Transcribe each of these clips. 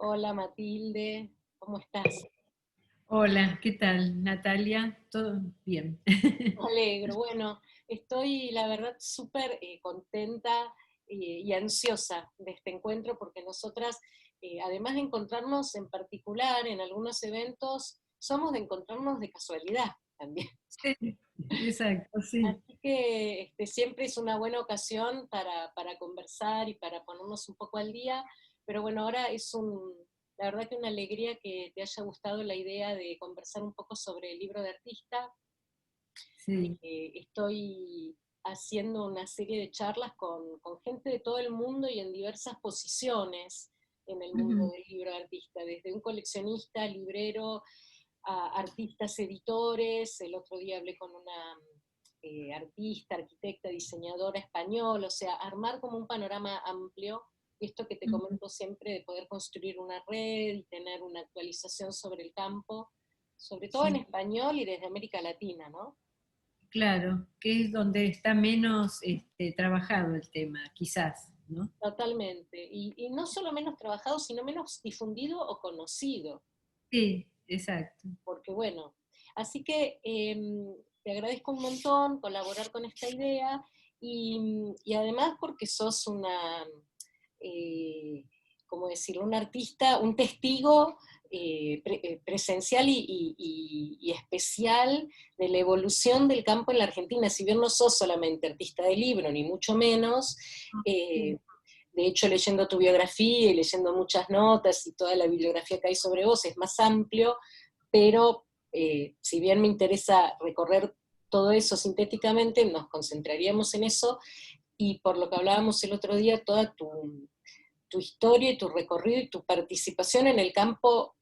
Hola Matilde, ¿cómo estás? Hola, ¿qué tal, Natalia? ¿Todo bien? Me alegro. Bueno, estoy la verdad súper contenta y ansiosa de este encuentro porque nosotras, además de encontrarnos en particular en algunos eventos, somos de encontrarnos de casualidad también. Sí, exacto, sí. Así que siempre es una buena ocasión para conversar y para ponernos un poco al día, pero bueno, ahora la verdad que una alegría que te haya gustado la idea de conversar un poco sobre el libro de artista. Sí. Estoy haciendo una serie de charlas con gente de todo el mundo y en diversas posiciones en el mundo Ujú. del libro de artista, desde un coleccionista, librero, a artistas editores. El otro día hablé con una artista, arquitecta, diseñadora española, o sea, armar como un panorama amplio, esto que te Ujú. comento siempre de poder construir una red y tener una actualización sobre el campo, sobre todo en Sí, español y desde América Latina, ¿no? claro, que es donde está menos trabajado el tema, quizás, ¿no? Totalmente. Y no solo menos trabajado, sino menos difundido o conocido, Sí, exacto. porque bueno, así que te agradezco un montón colaborar con esta idea y además porque sos una, eh, ¿cómo decirlo?, un artista, un testigo presencial y especial de la evolución del campo en la Argentina. Si bien no sos solamente artista de libro, ni mucho menos, Sí. eh, de hecho leyendo tu biografía y leyendo muchas notas y toda la bibliografía que hay sobre vos es más amplio, pero si bien me interesa recorrer todo eso sintéticamente, nos concentraríamos en eso, y por lo que hablábamos el otro día, toda tu historia y tu recorrido y tu participación en el campo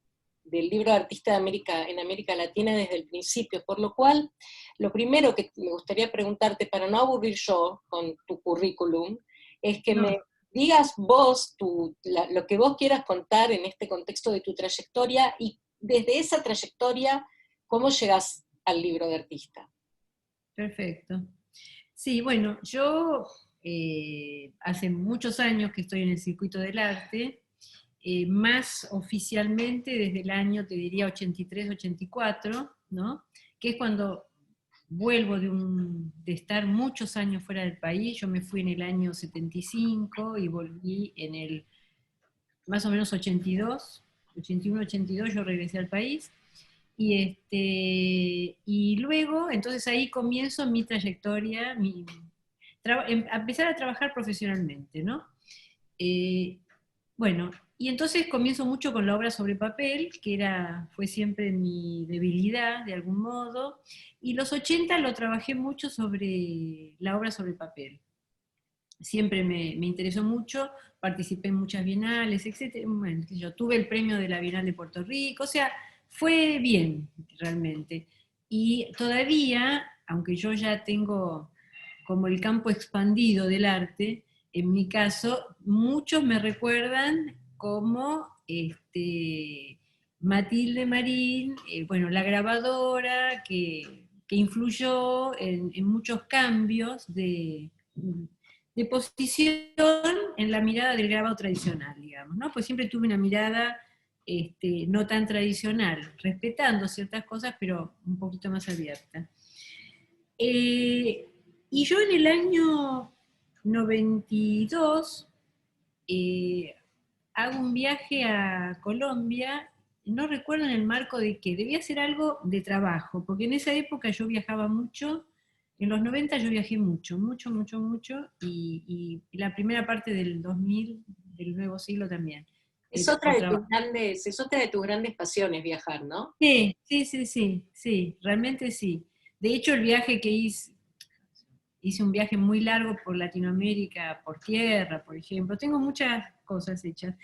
del libro de artista en América Latina desde el principio, por lo cual lo primero que me gustaría preguntarte, para no aburrir yo con tu currículum, es que No, me digas vos lo que vos quieras contar en este contexto de tu trayectoria, y desde esa trayectoria, ¿cómo llegas al libro de artista? perfecto. Sí, bueno, yo hace muchos años que estoy en el circuito del arte, más oficialmente desde el año, te diría, 83, 84, ¿no? Que es cuando vuelvo de estar muchos años fuera del país. Yo me fui en el año 75 y volví en el más o menos 82, 81, 82, yo regresé al país. Y luego, entonces ahí comienzo mi trayectoria, a empezar a trabajar profesionalmente, ¿no? Eh, bueno, y entonces comienzo mucho con la obra sobre papel, que fue siempre mi debilidad de algún modo, y los 80 lo trabajé mucho sobre la obra sobre papel. Siempre me interesó mucho, participé en muchas bienales, etc. Bueno, yo tuve el premio de la Bienal de Puerto Rico, o sea, fue bien realmente. Y todavía, aunque yo ya tengo como el campo expandido del arte, en mi caso, muchos me recuerdan como Matilde Marín, bueno, la grabadora que influyó en muchos cambios de posición en la mirada del grabado tradicional, digamos, ¿no? Pues siempre tuve una mirada no tan tradicional, respetando ciertas cosas, pero un poquito más abierta. Eh, y yo en el año 92 eh, hago un viaje a Colombia, no recuerdo en el marco de qué, debía ser algo de trabajo, porque en esa época yo viajaba mucho, en los 90 yo viajé mucho, mucho, mucho, mucho, y la primera parte del 2000, del nuevo siglo también, por trabajo. Es otra de tus grandes pasiones viajar, ¿no? Sí, sí, sí, sí, sí, realmente sí. De hecho, el viaje que hice un viaje muy largo por Latinoamérica, por tierra, por ejemplo. Tengo muchas cosas hechas.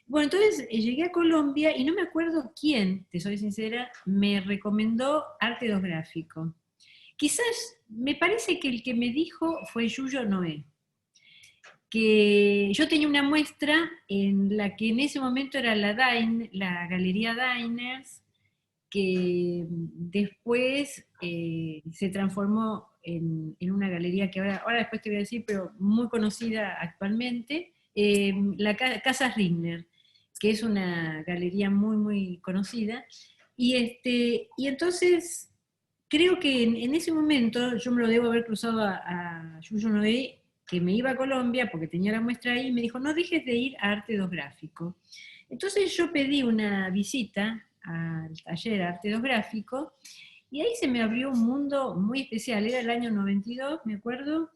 Bueno, entonces llegué a Colombia y no me acuerdo quién, te soy sincera, me recomendó arte dos gráfico. Quizás me parece que el que me dijo fue Yuyo Noé, que yo tenía una muestra en la que en ese momento era la Galería Diners, que después se transformó en una galería que ahora después te voy a decir, pero muy conocida actualmente, la Casa Rigner. que es una galería muy, muy conocida. Y entonces, creo que en ese momento, yo me lo debo haber cruzado a Yuyo Noé, que me iba a Colombia porque tenía la muestra ahí, y me dijo, no dejes de ir a Arte 2 Gráfico. Entonces yo pedí una visita al taller Arte 2 Gráfico, y ahí se me abrió un mundo muy especial, era el año 92, me acuerdo,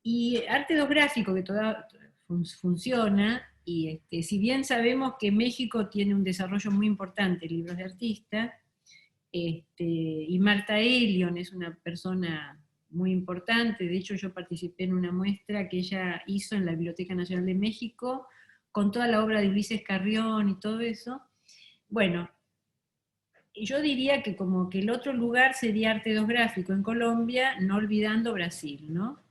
y Arte 2 Gráfico, que todavía funciona, y si bien sabemos que México tiene un desarrollo muy importante en libros de artista, y Marta Elion es una persona muy importante, de hecho yo participé en una muestra que ella hizo en la Biblioteca Nacional de México, con toda la obra de Ulises Carrión y todo eso. Bueno, yo diría que como que el otro lugar sería Arte 2 Gráfico en Colombia, no olvidando Brasil, ¿no?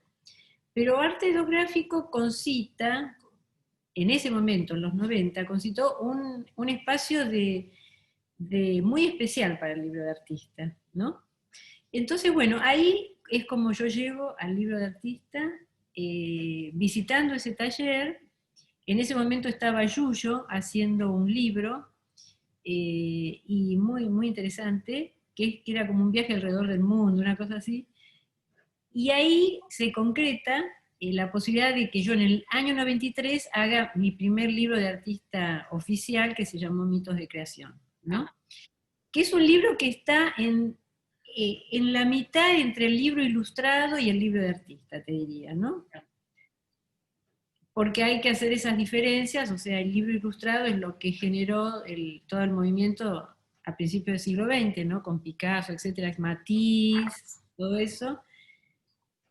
Pero Arte 2 Gráfico concita, en ese momento, en los 90, concitó un espacio muy especial para el libro de artista, ¿no? Entonces, bueno, ahí es como yo llego al libro de artista, visitando ese taller. En ese momento estaba Yuyo haciendo un libro, y muy, muy interesante, que era como un viaje alrededor del mundo, una cosa así. Y ahí se concreta la posibilidad de que yo en el año 93 haga mi primer libro de artista oficial, que se llamó Mitos de Creación, ¿no? Que es un libro que está en la mitad entre el libro ilustrado y el libro de artista, te diría, ¿no? Porque hay que hacer esas diferencias, o sea, el libro ilustrado es lo que generó todo el movimiento a principios del siglo XX, ¿no? Con Picasso, etcétera, Matisse, todo eso.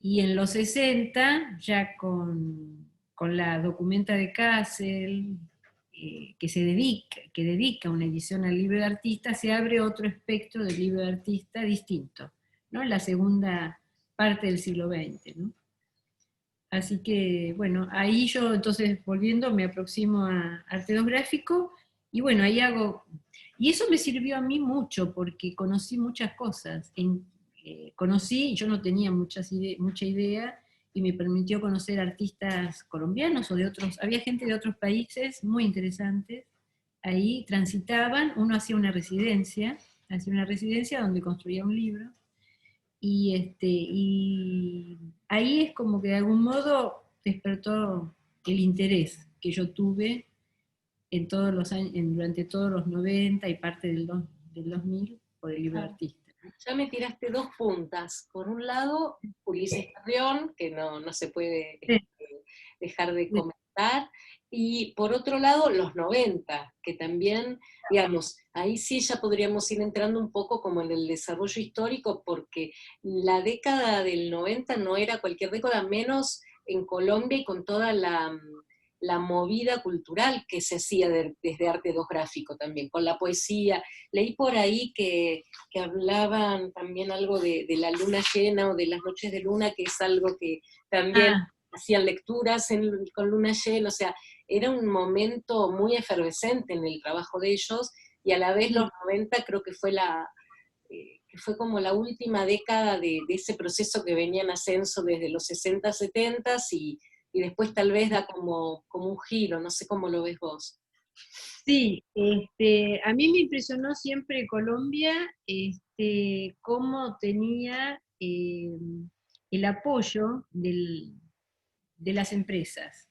Y en los 60, ya con la documenta de Kassel, que dedica una edición al libro de artista, se abre otro espectro del libro de artista distinto, ¿no? La segunda parte del siglo XX, ¿no? Así que, bueno, ahí yo entonces, volviendo, me aproximo a Arte 2 Gráfico, y bueno, ahí hago, y eso me sirvió a mí mucho, porque conocí muchas cosas, conocí, yo no tenía mucha idea, y me permitió conocer artistas colombianos o de otros, había gente de otros países muy interesantes, ahí transitaban, uno hacía una residencia donde construía un libro, y ahí es como que de algún modo despertó el interés que yo tuve en todos los años, durante todos los 90 y parte del 2000 por el libro de artista. Ya me tiraste dos puntas. Por un lado, Ulises Carrión, que no se puede dejar de comentar, y por otro lado, los 90, que también, digamos, ahí sí ya podríamos ir entrando un poco como en el desarrollo histórico, porque la década del 90 no era cualquier década, menos en Colombia y con toda la movida cultural que se hacía desde Arte 2 Gráfico también, con la poesía. Leí por ahí que hablaban también algo de la luna llena o de las noches de luna, que es algo que también hacían lecturas con luna llena, o sea, era un momento muy efervescente en el trabajo de ellos, y a la vez los 90 creo que fue que fue como la última década de ese proceso que venía en ascenso desde los 60, 70, y después tal vez da como un giro, no sé cómo lo ves vos. Sí, a mí me impresionó siempre Colombia, cómo tenía el apoyo de las empresas.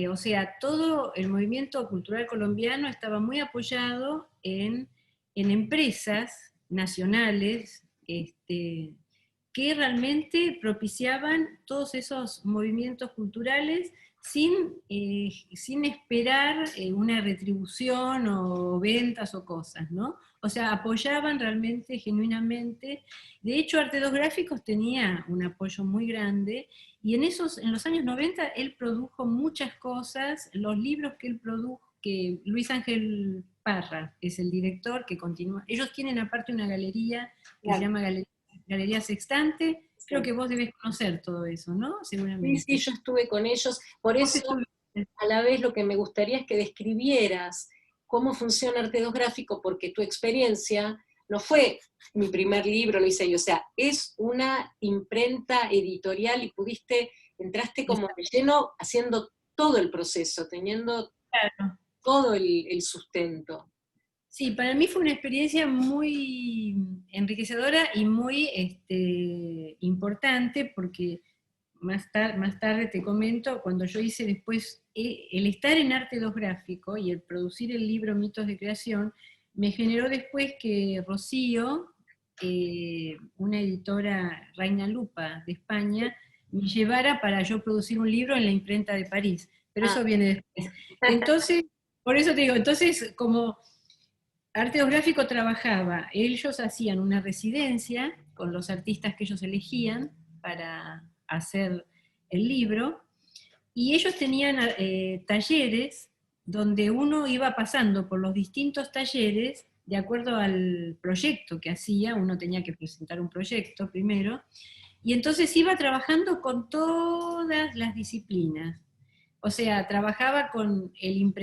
O sea, todo el movimiento cultural colombiano estaba muy apoyado en empresas nacionales, que realmente propiciaban todos esos movimientos culturales sin esperar una retribución o ventas o cosas, ¿no? O sea, apoyaban realmente, genuinamente. De hecho, Arte 2 Gráficos tenía un apoyo muy grande, y en los años 90 él produjo muchas cosas, los libros que él produjo, que Luis Ángel Parra es el director, que continúa. Ellos tienen aparte una galería que se llama Galería Sextante. Creo que vos debes conocer todo eso, ¿no? Seguramente. Sí, yo estuve con ellos, por eso a la vez lo que me gustaría es que describieras cómo funciona Arte 2 Gráfico, porque tu experiencia no fue mi primer libro, lo hice yo, o sea, es una imprenta editorial y entraste como de lleno haciendo todo el proceso, teniendo claro. todo el sustento. Sí, para mí fue una experiencia muy enriquecedora y muy importante, porque más tarde te comento, cuando yo hice después, el estar en arte 2 gráfico y el producir el libro Mitos de Creación, me generó después que Rocío, una editora Reina Lupa de España, me llevara para yo producir un libro en la imprenta de París, pero Ah. eso viene después. Entonces, por eso te digo, entonces como Arte 2 Gráfico trabajaba, ellos hacían una residencia con los artistas que ellos elegían para hacer el libro, y ellos tenían talleres donde uno iba pasando por los distintos talleres de acuerdo al proyecto que hacía, uno tenía que presentar un proyecto primero, y entonces iba trabajando con todas las disciplinas. O sea, trabajaba con el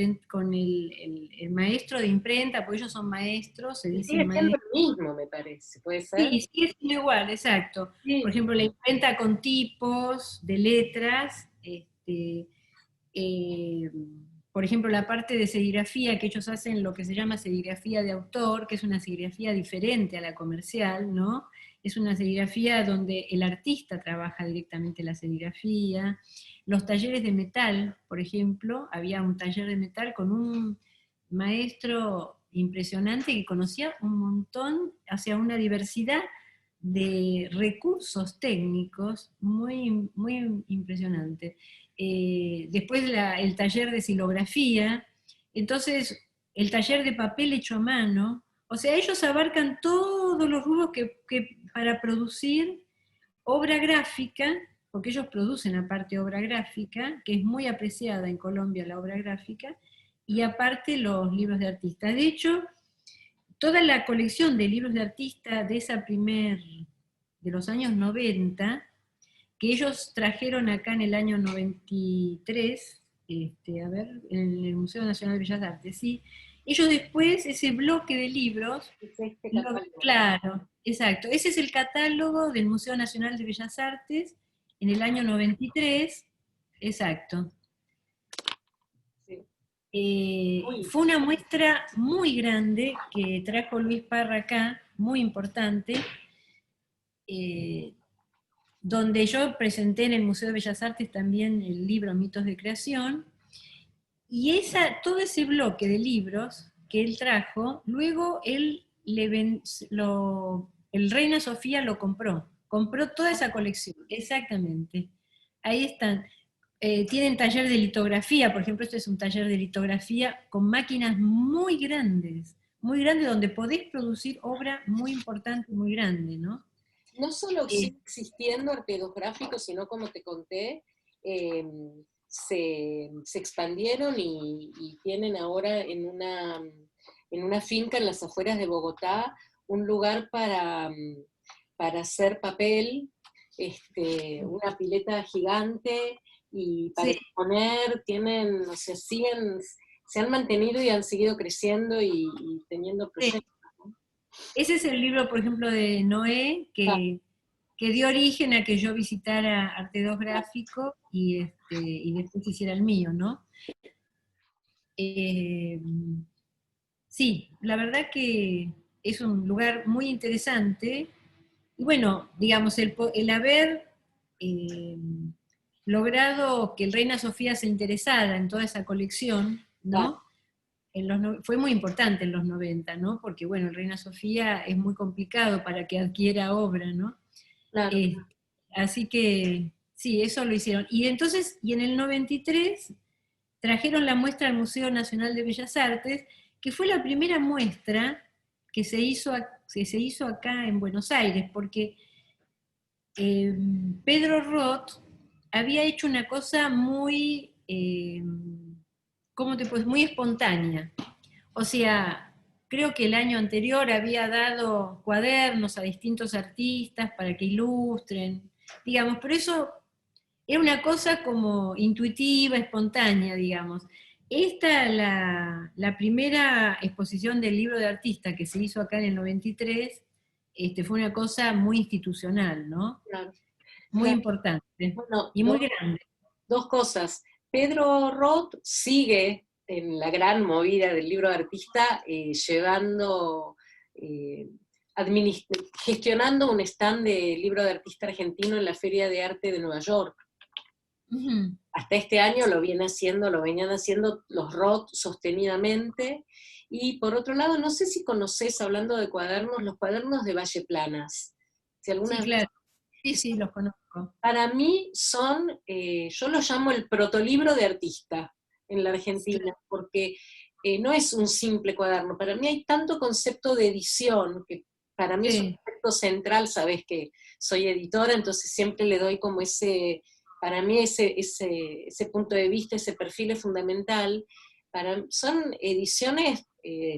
maestro de imprenta, porque ellos son maestros, se Y dicen sigue siendo maestros. lo mismo, me parece, ¿puede ser? Sí, sigue siendo igual, exacto. Por Sí. ejemplo, la imprenta con tipos de letras, eh, por ejemplo, la parte de serigrafía, que ellos hacen lo que se llama serigrafía de autor, que es una serigrafía diferente a la comercial, ¿no? Es una serigrafía donde el artista trabaja directamente la serigrafía. Los talleres de metal, por ejemplo, había un taller de metal con un maestro impresionante que conocía un montón, hacia una diversidad de recursos técnicos muy, muy impresionante. Después el taller de silografía, entonces el taller de papel hecho a mano, o sea, ellos abarcan todos los rubros que para producir obra gráfica, porque ellos producen aparte obra gráfica, que es muy apreciada en Colombia la obra gráfica, y aparte los libros de artistas. De hecho, toda la colección de libros de artistas de los años 90, que ellos trajeron acá en el año 93, a ver, en el Museo Nacional de Bellas Artes, sí. Ellos después, ese bloque de libros, Es este catálogo. claro, exacto, ese es el catálogo del Museo Nacional de Bellas Artes en el año 93, exacto. Sí. Fue una muestra muy grande que trajo Luis Parra acá, muy importante, eh, donde yo presenté en el Museo de Bellas Artes también el libro Mitos de Creación, y todo ese bloque de libros que él trajo, luego el Reina Sofía lo compró toda esa colección, exactamente. Ahí están. Tienen taller de litografía, por ejemplo, este es un taller de litografía con máquinas muy grandes, donde podés producir obra muy importante, muy grande, ¿no? No solo Eh, sigue existiendo arte 2 gráfico, sino como te conté, se expandieron y tienen ahora en una finca en las afueras de Bogotá un lugar para hacer papel, una pileta gigante y para sí, exponer, tienen, o sea, se han mantenido y han seguido creciendo y teniendo sí. proyectos. ¿No? Ese es el libro, por ejemplo, de Noé, Ah, que dio origen a que yo visitara Arte 2 ah, Gráfico y después hiciera el mío, ¿no? Eh, sí, la verdad que es un lugar muy interesante. Y bueno, digamos, el haber eh, logrado que el Reina Sofía se interesara en toda esa colección, ah, ¿no? Fue muy importante en los 90, ¿no? Porque, bueno, el Reina Sofía es muy complicado para que adquiera obra, ¿no? claro. Eh, Así que, sí, eso lo hicieron. Y entonces, y en el 93 trajeron la muestra al Museo Nacional de Bellas Artes, que fue la primera muestra que se hizo acá en Buenos Aires, porque Pedro Roth había hecho una cosa muy, ¿cómo te puedes? Muy espontánea. O sea, creo que el año anterior había dado cuadernos a distintos artistas para que ilustren, digamos, pero eso era una cosa como intuitiva, espontánea, digamos. La primera exposición del libro de artista que se hizo acá en el 93, fue una cosa muy institucional, ¿no? Claro, Muy claro. importante Bueno, y muy grande. dos cosas. Pedro Roth sigue en la gran movida del libro de artista, llevando, gestionando un stand de libro de artista argentino en la Feria de Arte de Nueva York. Ujú. Hasta este año lo venían haciendo los ROT sostenidamente. Y por otro lado, no sé si conocés, hablando de cuadernos, los cuadernos de Valle Planas. Si alguna Sí, vez, claro. Sí, sí, los conozco. para mí son, yo los llamo el protolibro de artista en la Argentina, porque no es un simple cuaderno. Para mí hay tanto concepto de edición, que para mí es un Sí, concepto central, sabés que soy editora, entonces siempre le doy como ese, para mí ese punto de vista, ese perfil es fundamental. Son ediciones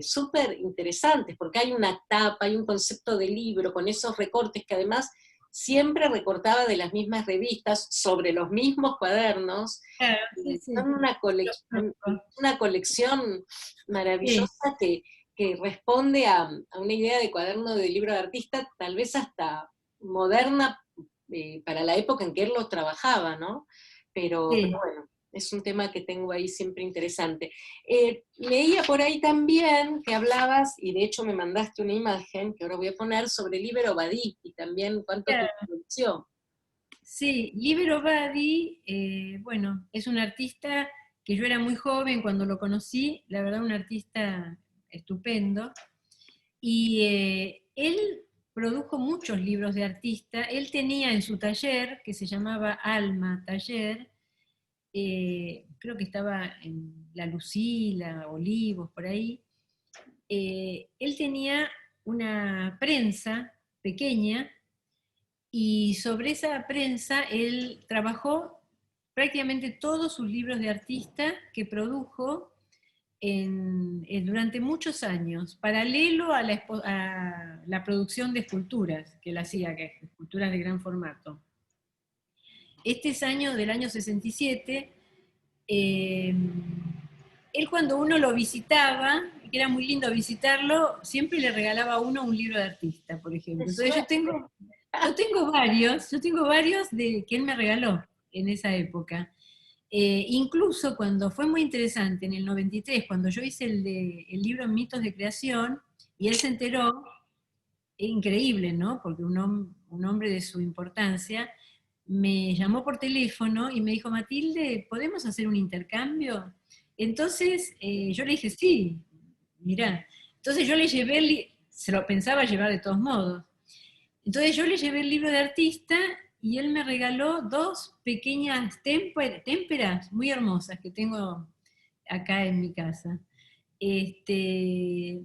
súper interesantes, porque hay una tapa, hay un concepto de libro, con esos recortes que además siempre recortaba de las mismas revistas sobre los mismos cuadernos. claro, sí, sí. Son Los conozco. una colección Sí, maravillosa que responde a una idea de cuaderno de libro de artista, tal vez hasta moderna para la época en que él lo trabajaba, ¿no? Pero sí. bueno, es un tema que tengo ahí siempre interesante. Leía por ahí también que hablabas, y de hecho me mandaste una imagen que ahora voy a poner, sobre Libero Badí, y también cuánto te Claro. influenció. Sí, Libero Badi, bueno, es un artista que yo era muy joven cuando lo conocí, la verdad un artista estupendo, y él produjo muchos libros de artista, él tenía en su taller, que se llamaba Alma Taller, creo que estaba en La Lucila, Olivos, por ahí, él tenía una prensa pequeña y sobre esa prensa él trabajó prácticamente todos sus libros de artista que produjo durante muchos años, paralelo a la producción de esculturas que él hacía, que esculturas de gran formato. Este es del año 67, eh, él cuando uno lo visitaba, que era muy lindo visitarlo, siempre le regalaba a uno un libro de artista, por ¡Qué ejemplo. Entonces suerte! yo tengo varios que él me regaló en esa época. Incluso cuando fue muy interesante, en el 93, cuando yo hice el libro Mitos de Creación, y él se enteró, increíble, ¿no? Porque un hombre de su importancia me llamó por teléfono y me dijo, Matilde, ¿podemos hacer un intercambio? Entonces yo le dije, sí, mirá. Entonces yo le llevé, se lo pensaba llevar de todos modos. Entonces yo le llevé el libro de artista y él me regaló dos pequeñas témperas muy hermosas que tengo acá en mi casa. Y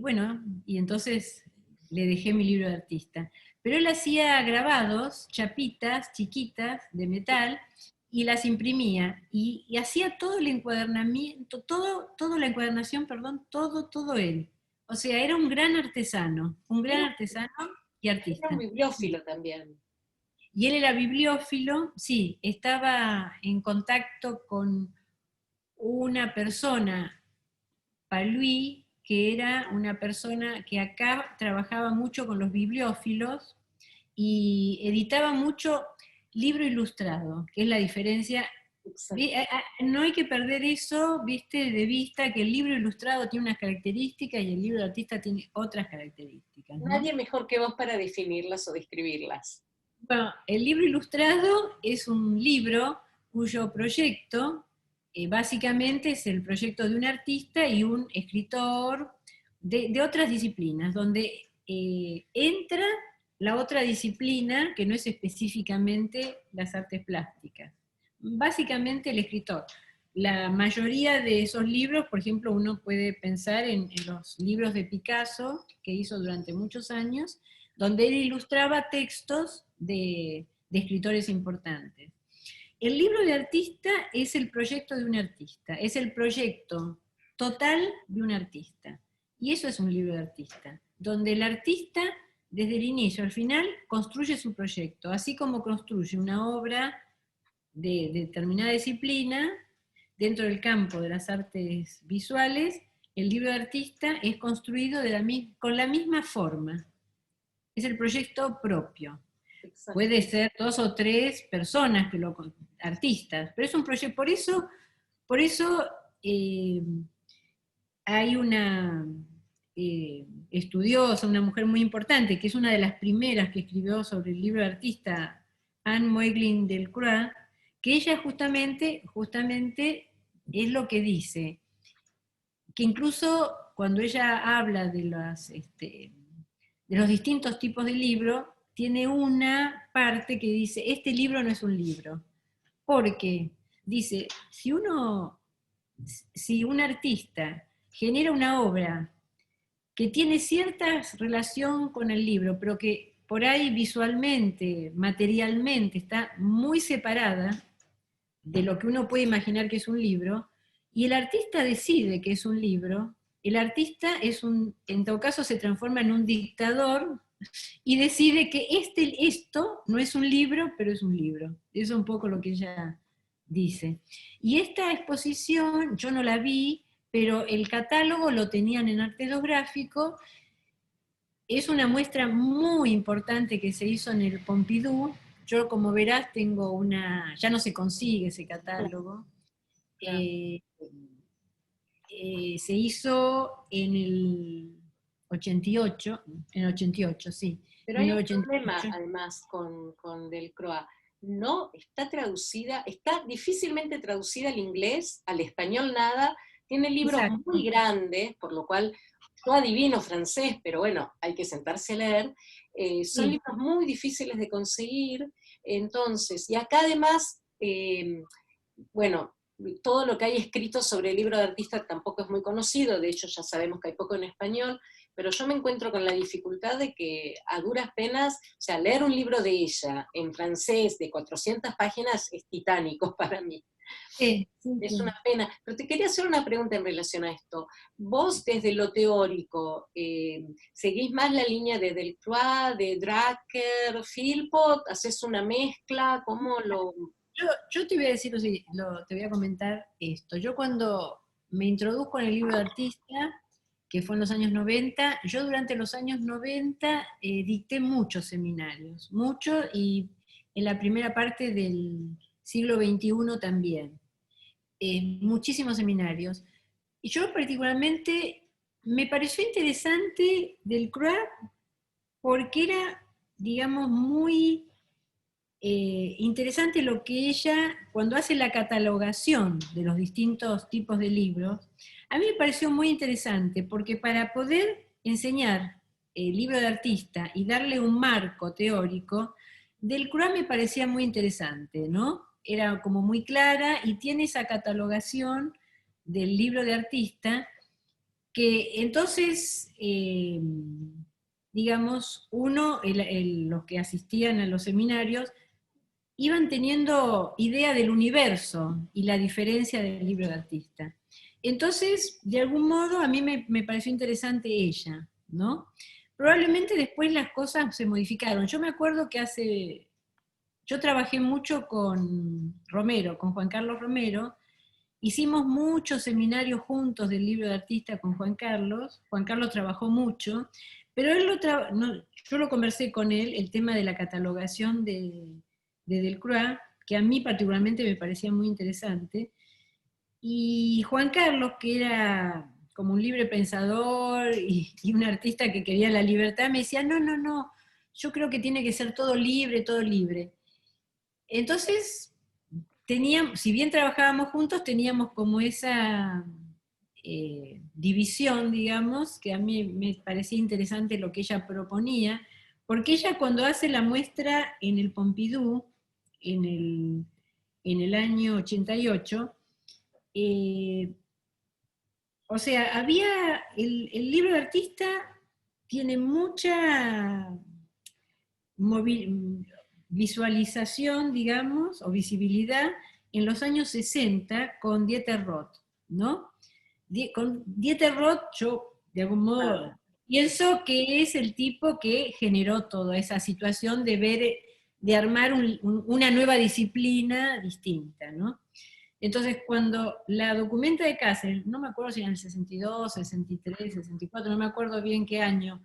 bueno, y entonces le dejé mi libro de artista. Pero él hacía grabados, chapitas chiquitas de metal, y las imprimía, y hacía todo el encuadernamiento, toda la encuadernación, perdón, todo él. O sea, era un gran Era, artesano y era un artista. bibliófilo también. Y él era bibliófilo, sí, estaba en contacto con una persona, Paluí, que era una persona que acá trabajaba mucho con los bibliófilos y editaba mucho libro ilustrado, que es la diferencia. Exacto. No hay que perder eso, viste, de vista, que el libro ilustrado tiene unas características y el libro de artista tiene otras características, ¿no? Nadie mejor que vos para definirlas o describirlas. Bueno, el libro ilustrado es un libro cuyo proyecto básicamente es el proyecto de un artista y un escritor de otras disciplinas, donde entra la otra disciplina que no es específicamente las artes plásticas. Básicamente el escritor. La mayoría de esos libros, por ejemplo, uno puede pensar en los libros de Picasso, que hizo durante muchos años, donde él ilustraba textos de escritores importantes. El libro de artista es el proyecto de un artista, es el proyecto total de un artista. Y eso es un libro de artista, donde el artista, desde el inicio al final, construye su proyecto, así como construye una obra de determinada disciplina dentro del campo de las artes visuales. El libro de artista es construido con la misma forma, es el proyecto propio. Exacto. Puede ser dos o tres personas, artistas, pero es un proyecto. Por eso eh, hay una estudiosa, una mujer muy importante, que es una de las primeras que escribió sobre el libro de artista, Anne Moeglin Delcroix, que ella justamente es lo que dice, que incluso cuando ella habla de los distintos tipos de libro, tiene una parte que dice, este libro no es un libro, porque dice, si un artista genera una obra que tiene cierta relación con el libro, pero que por ahí visualmente, materialmente, está muy separada de lo que uno puede imaginar que es un libro, y el artista decide que es un libro, el artista en todo caso se transforma en un dictador y decide que esto no es un libro, pero es un libro. Eso es un poco lo que ella dice. Y esta exposición yo no la vi, pero el catálogo lo tenían en Arte Gráfico. Es una muestra muy importante que se hizo en el Pompidou. Yo, como verás, ya no se consigue ese catálogo. Claro. Se hizo en el 88, sí, Pero hay un problema 1988. además con Delcroix. No está traducida, está difícilmente traducida al inglés, al español nada. Tiene libros muy Exacto. grandes, por lo cual yo adivino francés, pero bueno, hay que sentarse a leer. Son Sí, libros muy difíciles de conseguir. Entonces, y acá además, bueno, todo lo que hay escrito sobre el libro de artista tampoco es muy conocido, de hecho ya sabemos que hay poco en español, pero yo me encuentro con la dificultad de que a duras penas, o sea, leer un libro de ella en francés de 400 páginas es titánico para mí. sí, sí, Es una sí. pena. Pero te quería hacer una pregunta en relación a esto. Vos, desde lo teórico, ¿seguís más la línea de Delcroix, de Drucker, Philpott? ¿Haces una mezcla? ¿Cómo lo...? Yo te voy a decir, te voy a comentar esto. Yo cuando me introduzco en el libro de artista, que fue en los años 90, yo durante los años 90 dicté muchos seminarios, muchos, y en la primera parte del siglo XXI también, muchísimos seminarios. Y yo particularmente me pareció interesante del CRUA porque era, digamos, muy interesante lo que ella, cuando hace la catalogación de los distintos tipos de libros, a mí me pareció muy interesante, porque para poder enseñar el libro de artista y darle un marco teórico, Delcroix me parecía muy interesante, ¿no? Era como muy clara y tiene esa catalogación del libro de artista que entonces, digamos, los que asistían a los seminarios, iban teniendo idea del universo y la diferencia del libro de artista. Entonces, de algún modo, a mí me pareció interesante ella, ¿no? Probablemente después las cosas se modificaron. Yo me acuerdo que yo trabajé mucho con Romero, con Juan Carlos Romero, hicimos muchos seminarios juntos del libro de artista con Juan Carlos trabajó mucho, pero yo lo conversé con él, el tema de la catalogación de Delcroix, que a mí particularmente me parecía muy interesante, y Juan Carlos, que era como un libre pensador y un artista que quería la libertad, me decía, no, no, no, yo creo que tiene que ser todo libre, todo libre. Entonces, si bien trabajábamos juntos, teníamos como esa división, digamos, que a mí me parecía interesante lo que ella proponía, porque ella cuando hace la muestra en el Pompidou, en el, en el año 88, eh, o sea, el libro de artista tiene mucha visualización, digamos, o visibilidad en los años 60 con Dieter Roth, ¿no? Con Dieter Roth yo, de algún modo, pienso que es el tipo que generó toda esa situación de de armar una nueva disciplina distinta, ¿no? Entonces, cuando la documenta de Kassel, no me acuerdo si en el 62, 63, 64, no me acuerdo bien qué año,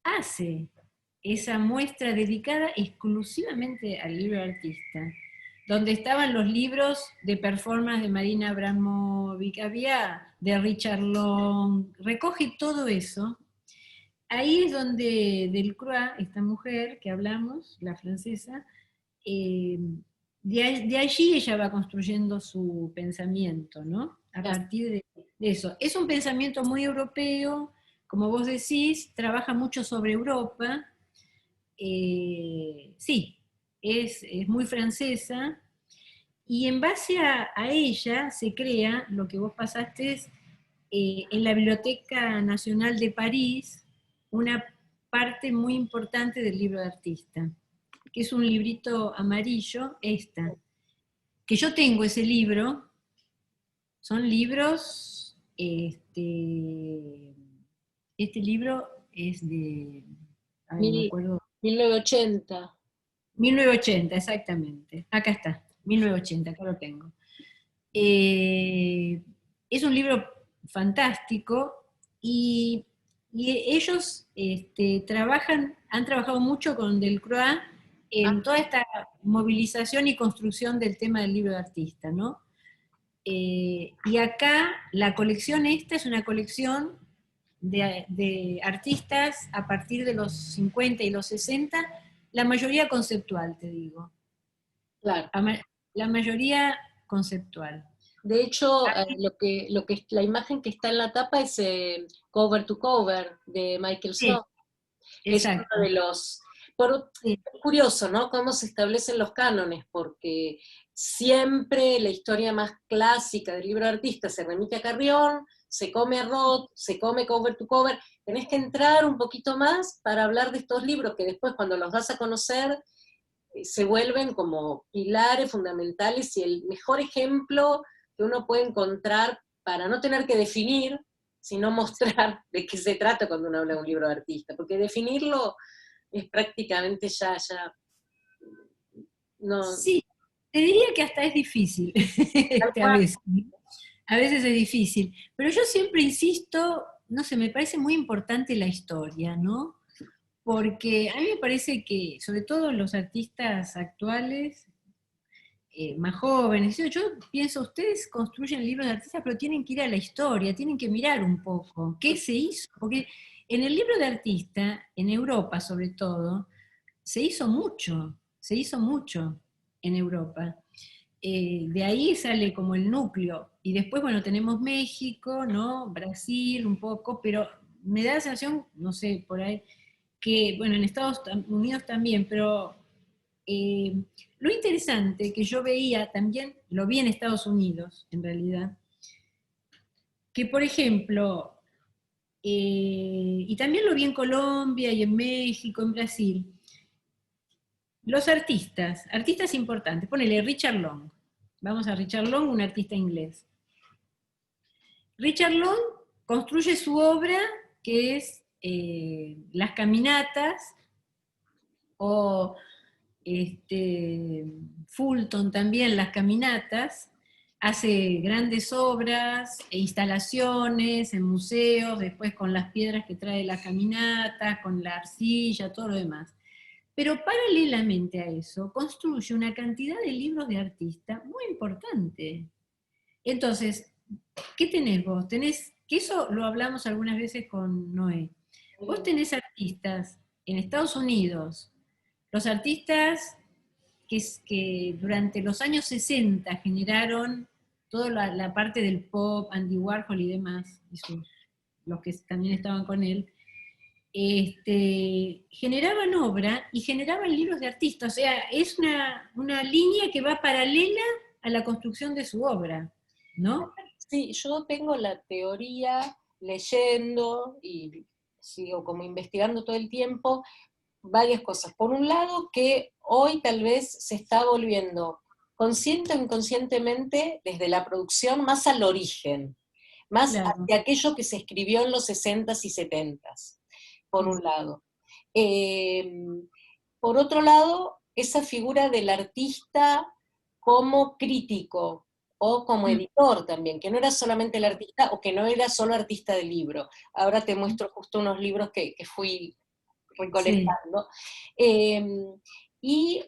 hace esa muestra dedicada exclusivamente al libro de artista. donde estaban los libros de performance de Marina Abramovic, había de Richard Long, recoge todo eso. Ahí es donde Delcroix, esta mujer que hablamos, la francesa, eh, de allí ella va construyendo su pensamiento, ¿no? A partir de eso. Es un pensamiento muy europeo, como vos decís, trabaja mucho sobre Europa, sí, es muy francesa, y en base a ella se crea lo que vos pasaste en la Biblioteca Nacional de París, una parte muy importante del libro de artista, que es un librito amarillo, que yo tengo ese libro, son libros, este libro es de, a ver, no me Mil- acuerdo, 1980. 1980, exactamente. Acá está, 1980, acá lo tengo. Es un libro fantástico y, y ellos han trabajado mucho con Delcroix en toda esta movilización y construcción del tema del libro de artista, ¿no? Y acá la colección esta es una colección de artistas a partir de los 50 y los 60, la mayoría conceptual, te digo. Claro. La mayoría conceptual. De hecho, la imagen que está en la tapa es Cover to Cover de Michael Sí, Sock. Es uno exacto. de los... Sí, es curioso, ¿no? Cómo se establecen los cánones, porque siempre la historia más clásica del libro de artista se remite a Carrión, se come a Roth, se come Cover to Cover. Tenés que entrar un poquito más para hablar de estos libros que después, cuando los das a conocer, se vuelven como pilares fundamentales y el mejor ejemplo que uno puede encontrar para no tener que definir, sino mostrar de qué se trata cuando uno habla de un libro de artista, porque definirlo es prácticamente no, sí, te diría que hasta es difícil, tal a cual. veces. A veces es difícil. Pero yo siempre insisto, no sé, me parece muy importante la historia, ¿no? Porque a mí me parece que, sobre todo los artistas actuales, más jóvenes, yo pienso, ustedes construyen libros de artistas, pero tienen que ir a la historia, tienen que mirar un poco qué se hizo, porque en el libro de artista, en Europa sobre todo, se hizo mucho en Europa. De ahí sale como el núcleo, y después, bueno, tenemos México, ¿no? Brasil un poco, pero me da la sensación, no sé, por ahí, que, bueno, en Estados Unidos también, pero eh, lo interesante que yo veía también, lo vi en Estados Unidos, en realidad, que por ejemplo, y también lo vi en Colombia y en México, en Brasil, los artistas importantes, ponele Richard Long, vamos a Richard Long, un artista inglés. Richard Long construye su obra, que es Las Caminatas, o Fulton también, Las Caminatas, hace grandes obras e instalaciones en museos, después con las piedras que trae la caminata, con la arcilla, todo lo demás. Pero paralelamente a eso, construye una cantidad de libros de artista muy importante. Entonces, ¿qué tenés vos? Tenés, que eso lo hablamos algunas veces con Noé. Vos tenés artistas en Estados Unidos, los artistas que durante los años 60 generaron toda la parte del pop, Andy Warhol y demás, los que también estaban con él, generaban obra y generaban libros de artistas. O sea, es una línea que va paralela a la construcción de su obra, ¿no? Sí, yo tengo la teoría leyendo y sigo como investigando todo el tiempo varias cosas. Por un lado, que hoy tal vez se está volviendo consciente o inconscientemente desde la producción más al origen, más Claro. hacia aquello que se escribió en los 60s y 70s, por un lado. Eh, por otro lado, esa figura del artista como crítico o como Mm, editor también, que no era solamente el artista o que no era solo artista del libro. Ahora te muestro justo unos libros que fui sí, recolectando. Eh, y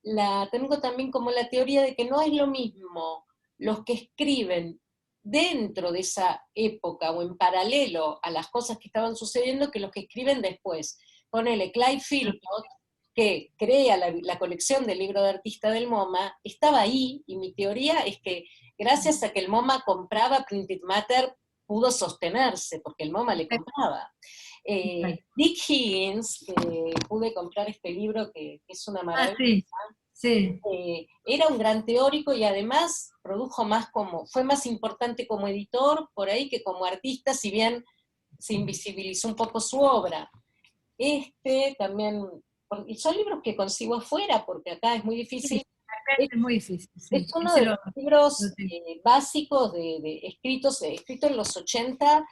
la tengo también como la teoría de que no es lo mismo los que escriben dentro de esa época o en paralelo a las cosas que estaban sucediendo que los que escriben después. Ponele, Clive Philpott, que crea la colección del libro de artista del MoMA, estaba ahí, y mi teoría es que gracias a que el MoMA compraba Printed Matter, pudo sostenerse, porque el MoMA le compraba. Dick Higgins, que pude comprar este libro que es una maravilla, Sí, sí. era un gran teórico y además fue más importante como editor por ahí que como artista, si bien se invisibilizó un poco su obra. También, y son libros que consigo afuera, porque acá es muy Sí, difícil. acá Es, es muy difícil, es sí. uno Ese de los lo libros tengo. básicos escritos en los 80,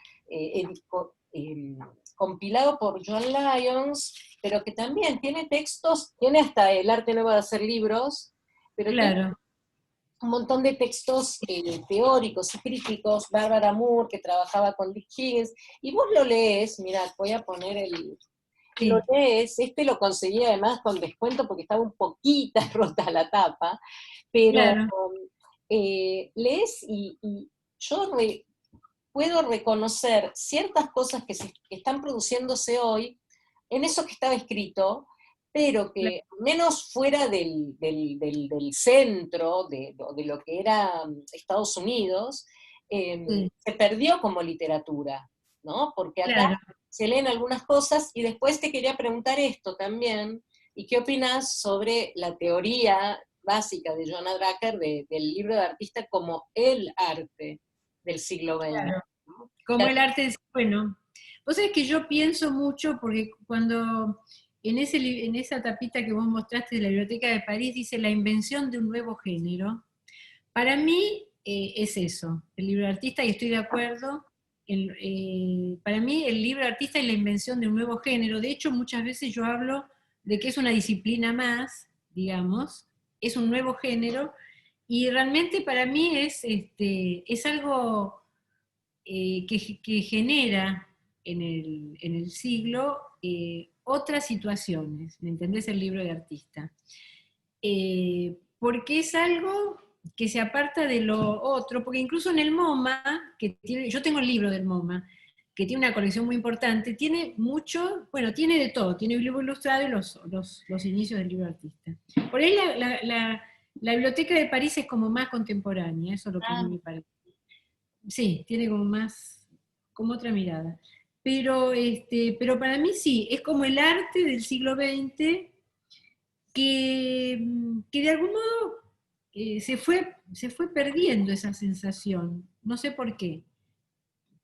compilado por John Lyons, pero que también tiene textos, tiene hasta El arte nuevo de hacer libros, pero tiene Claro. un montón de textos teóricos y críticos, Barbara Moore, que trabajaba con Dick Higgins, y vos lo lees, mirá, voy a poner lo Sí, lees, lo conseguí además con descuento porque estaba un poquito rota la tapa, pero claro. lees y yo puedo reconocer ciertas cosas que están produciéndose hoy en eso que estaba escrito, pero Claro, que menos fuera del centro de lo que era Estados Unidos, sí, se perdió como literatura, ¿no? Porque acá claro. se leen algunas cosas, y después te quería preguntar esto también, ¿y qué opinas sobre la teoría básica de Joanna Drucker del libro de artista como el arte del siglo XX? Claro. ¿No? Como el arte es, bueno, vos sabés que yo pienso mucho, porque cuando en esa tapita que vos mostraste de la Biblioteca de París dice la invención de un nuevo género, para mí es eso, el libro de artista, y estoy de acuerdo. Para mí el libro de artista es la invención de un nuevo género. De hecho, muchas veces yo hablo de que es una disciplina más, digamos, es un nuevo género, y realmente para mí es algo que genera en el siglo otras situaciones, ¿me entendés? El libro de artista. Porque es algo que se aparta de lo otro, porque incluso en el MoMA, yo tengo el libro del MoMA, que tiene una colección muy importante, tiene mucho, bueno, tiene de todo, tiene el libro ilustrado y los inicios del libro de artista. Por ahí la Biblioteca de París es como más contemporánea, eso es lo que a mí Ah, me parece. Sí, tiene como más, como otra mirada. Pero para mí sí, es como el arte del siglo XX que de algún modo se fue perdiendo esa sensación, no sé por qué,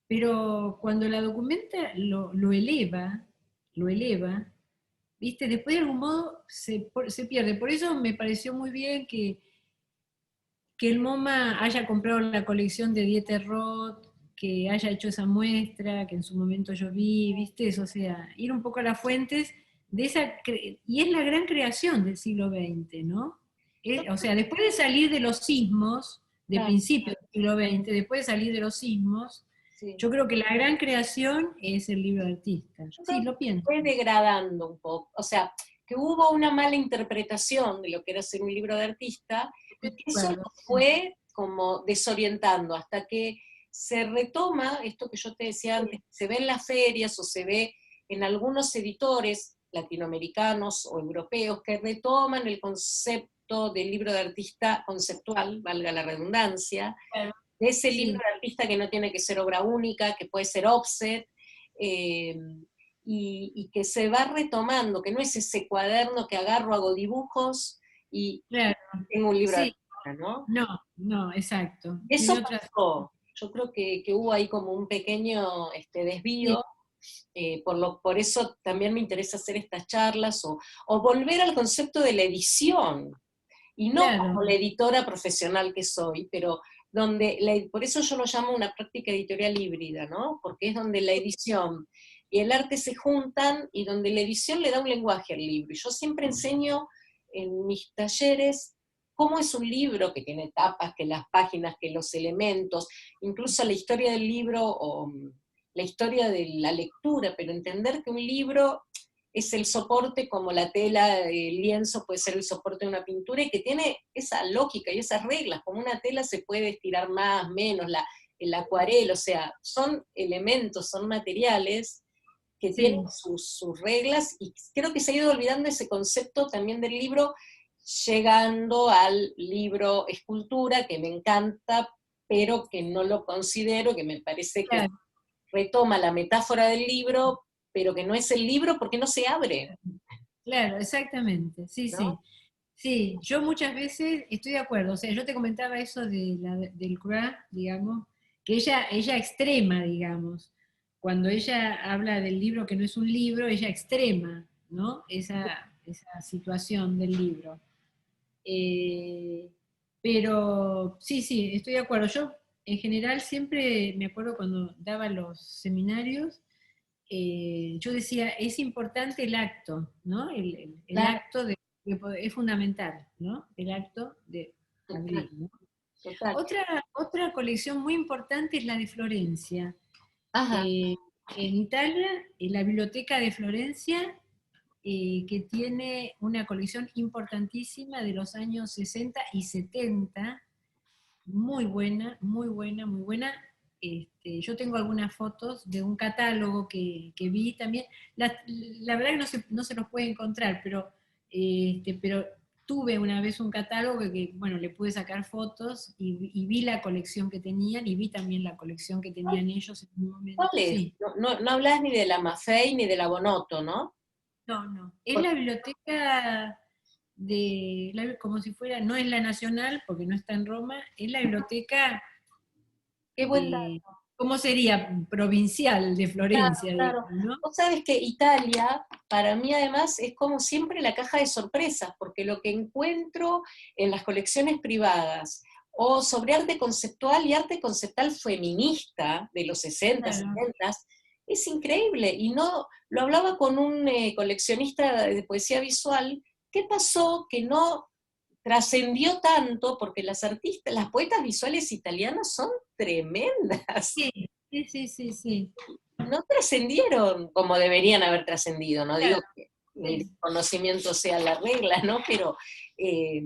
pero cuando la documenta lo eleva, ¿viste? Después de algún modo se pierde. Por eso me pareció muy bien que el MoMA haya comprado la colección de Dieter Roth, que haya hecho esa muestra, que en su momento yo vi, ¿viste? Eso, o sea, ir un poco a las fuentes de y es la gran creación del siglo XX, ¿no? O sea, después de salir de los sismos, de claro, principios del siglo XX, después de salir de los sismos, sí. yo creo que la gran creación es el libro de artista. Yo Sí, creo que lo pienso. fue degradando un poco, o sea, que hubo una mala interpretación de lo que era ser un libro de artista, Estoy y de que eso acuerdo. lo fue como desorientando, hasta que se retoma esto que yo te decía antes, se ve en las ferias o se ve en algunos editores latinoamericanos o europeos que retoman el concepto del libro de artista conceptual, valga la redundancia, Claro, de ese libro sí, de artista que no tiene que ser obra única, que puede ser offset, eh, y que se va retomando, que no es ese cuaderno que agarro, hago dibujos y claro. tengo un libro de Sí, artista, ¿no? no, no, exacto. Tiene Eso otras. pasó. Yo creo que hubo ahí como un pequeño Sí, desvío, por eso también me interesa hacer estas charlas, o volver al concepto de la edición, y no claro, como la editora profesional que soy, pero por eso yo lo llamo una práctica editorial híbrida, ¿no? Porque es donde la edición y el arte se juntan, y donde la edición le da un lenguaje al libro. Y yo siempre enseño en mis talleres cómo es un libro, que tiene tapas, que las páginas, que los elementos, incluso la historia del libro, o la historia de la lectura, pero entender que un libro es el soporte, como la tela, el lienzo puede ser el soporte de una pintura, y que tiene esa lógica y esas reglas, como una tela se puede estirar más, menos, el acuarel, o sea, son elementos, son materiales que tienen Sí, sus reglas, y creo que se ha ido olvidando ese concepto también del libro, llegando al libro escultura, que me encanta, pero que no lo considero, que me parece que claro, retoma la metáfora del libro, pero que no es el libro porque no se abre, claro, exactamente, sí, sí. ¿no? Sí, yo muchas veces estoy de acuerdo, o sea, yo te comentaba eso del Cruá, digamos, que ella extrema, digamos, cuando ella habla del libro que no es un libro, ella extrema, ¿no? Esa situación del libro. Eh, pero sí, sí, estoy de acuerdo. Yo en general siempre me acuerdo cuando daba los seminarios, yo decía, es importante el acto, ¿no? El Claro, acto es fundamental, ¿no? El acto de total, abrir, ¿no? total. Otra colección muy importante es la de Florencia. Ajá, Eh, en Italia, en la Biblioteca de Florencia, que tiene una colección importantísima de los años 60 y 70, muy buena, muy buena, muy buena. Yo tengo algunas fotos de un catálogo que vi también. La verdad que no se los puede encontrar, pero tuve una vez un catálogo bueno, le pude sacar fotos y vi la colección que tenían y vi también la colección que tenían ellos en un ¿cuál momento. es? Sí, No hablas ni de la Maffei ni de la Bonotto, ¿no? no, no. Es Porque, la biblioteca como si fuera, no es la nacional porque no está en Roma, es la biblioteca qué buen dato. eh, ¿cómo sería? Provincial de Claro, Florencia, claro. digamos, ¿no? Vos sabés que Italia, para mí además, es como siempre la caja de sorpresas, porque lo que encuentro en las colecciones privadas, o sobre arte conceptual y arte conceptual feminista de los 60, Claro. 70, es increíble. Y no, lo hablaba con un coleccionista de poesía visual, ¿qué pasó que no trascendió tanto? Porque las artistas, las poetas visuales italianas son tremendas. Sí, sí, sí, sí, sí. No trascendieron como deberían haber trascendido, no digo Claro, que el sí. conocimiento sea la regla, ¿no? Pero eh,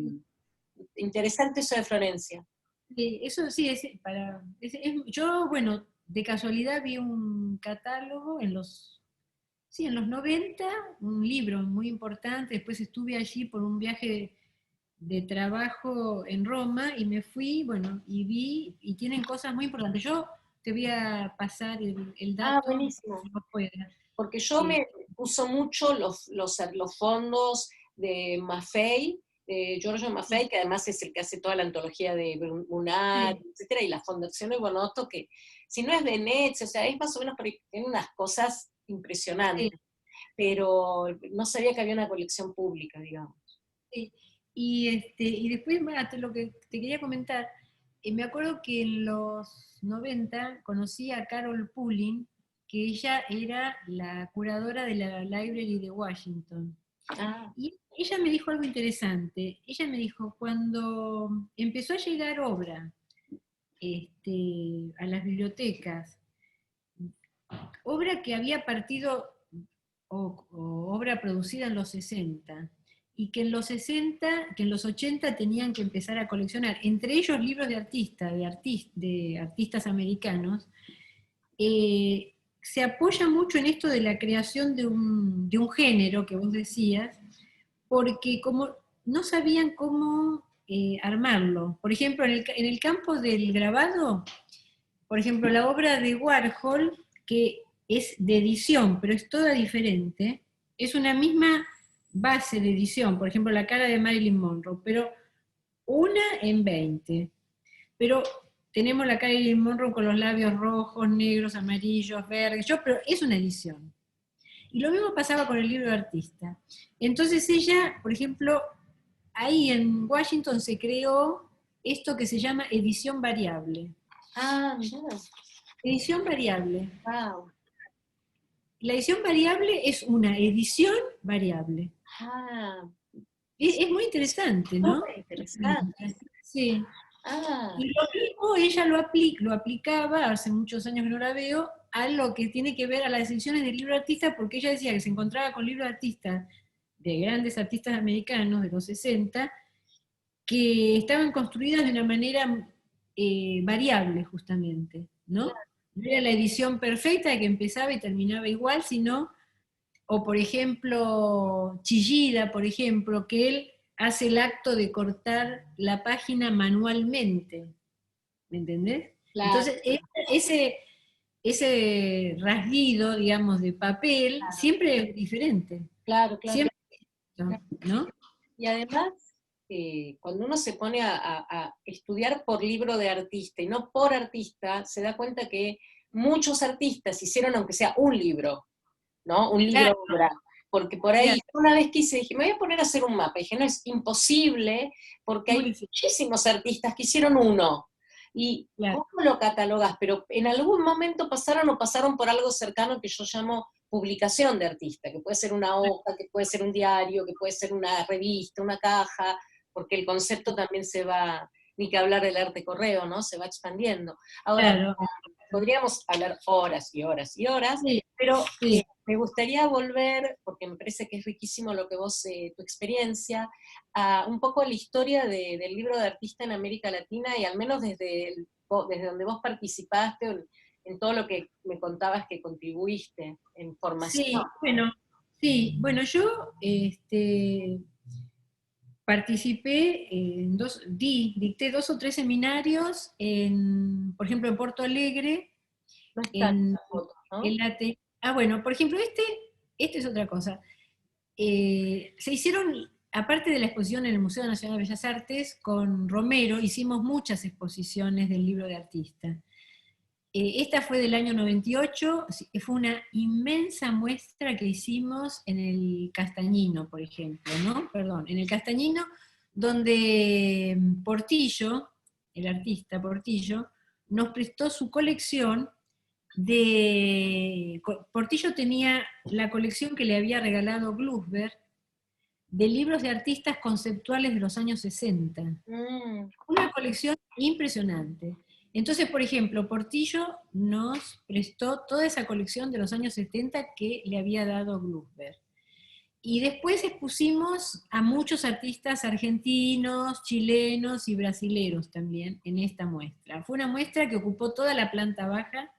interesante eso de Florencia. Sí, eso sí, yo, bueno, de casualidad vi un catálogo sí, en los 90, un libro muy importante, después estuve allí por un viaje de trabajo en Roma y me fui, bueno, y vi, y tienen cosas muy importantes. Yo te voy a pasar el Ah, dato para buenísimo. que lo puedas. Porque yo Eh, me uso mucho los fondos de Maffei, de Giorgio sí, Maffei, que además es el que hace toda la antología de Brunari, sí, etcétera, y la Fondación de Bonotto, que si no es Venecia, o sea, es más o menos, porque tiene unas cosas sí, impresionantes, pero no sabía que había una colección pública, digamos. sí. Y después, bueno, lo que te quería comentar, me acuerdo que en los 90 conocí a Carol Pulling, que ella era la curadora de la Library de Washington. Ah, Y ella me dijo algo interesante. Ella me dijo, cuando empezó a llegar obra a las bibliotecas, obra que había partido o obra producida en los 60 y que en los 60, que en los 80 tenían que empezar a coleccionar, entre ellos libros de artistas, de artistas americanos, se apoya mucho en esto de la creación de un género que vos decías, porque como no sabían cómo armarlo. Por ejemplo, en el campo del grabado, por ejemplo, la obra de Warhol, que es de edición, pero es toda diferente, es una misma base de edición, por ejemplo, la cara de Marilyn Monroe, pero una en 20. Pero tenemos la cara de Marilyn Monroe con los labios rojos, negros, amarillos, verdes, pero es una edición. Y lo mismo pasaba con el libro de artista. Entonces ella, por ejemplo, ahí en Washington se creó esto que se llama edición variable. mira, Edición variable. wow. La edición variable es una edición variable. Ah, Es muy interesante, ¿no? súper interesante. Sí. Ah, Y lo mismo ella lo aplicaba, hace muchos años que no la veo, a lo que tiene que ver a las secciones del libro de artistas, porque ella decía que se encontraba con libros de artistas, de grandes artistas americanos de los 60, que estaban construidas de una manera variable justamente, ¿no? No era la edición perfecta que empezaba y terminaba igual, sino, o por ejemplo, Chillida, por ejemplo, que él hace el acto de cortar la página manualmente, ¿me entendés? Claro, Entonces, ese rasguido, digamos, de papel, siempre es diferente, claro, claro. siempre, ¿no? Y además, cuando uno se pone a estudiar por libro de artista y no por artista, se da cuenta que muchos artistas hicieron aunque sea un libro, ¿no? Un Claro, libro obra. Porque por ahí, claro, una vez quise, dije, me voy a poner a hacer un mapa. Y dije, no, es imposible, porque muy hay difícil, muchísimos artistas que hicieron uno. ¿Y claro. cómo lo catalogás? Pero en algún momento pasaron o pasaron por algo cercano que yo llamo publicación de artista, que puede ser una hoja, que puede ser un diario, que puede ser una revista, una caja, porque el concepto también se va, ni que hablar del arte correo, ¿no? Se va expandiendo. Ahora, Claro, podríamos hablar horas y horas y horas, sí, pero sí. me gustaría volver, porque me parece que es riquísimo lo que vos, tu experiencia, a un poco la historia del libro de artista en América Latina, y al menos desde donde vos participaste, en todo lo que me contabas que contribuiste en formación. Bueno, yo participé en dicté 2 o 3 seminarios, por ejemplo, en Porto Alegre, No están en esas fotos, ¿no? el AT. Bueno, por ejemplo, este es otra cosa. Se hicieron, aparte de la exposición en el Museo Nacional de Bellas Artes, con Romero hicimos muchas exposiciones del libro de artista. Esta fue del año 98, fue una inmensa muestra que hicimos en el Castañino, por ejemplo, ¿no? Perdón, en el Castañino, donde Portillo, el artista Portillo, nos prestó su colección Portillo tenía la colección que le había regalado Glusberg de libros de artistas conceptuales de los años 60. Mm, Una colección impresionante. Entonces, por ejemplo, Portillo nos prestó toda esa colección de los años 70 que le había dado Glusberg. Y después expusimos a muchos artistas argentinos, chilenos y brasileros también en esta muestra. Fue una muestra que ocupó toda la planta baja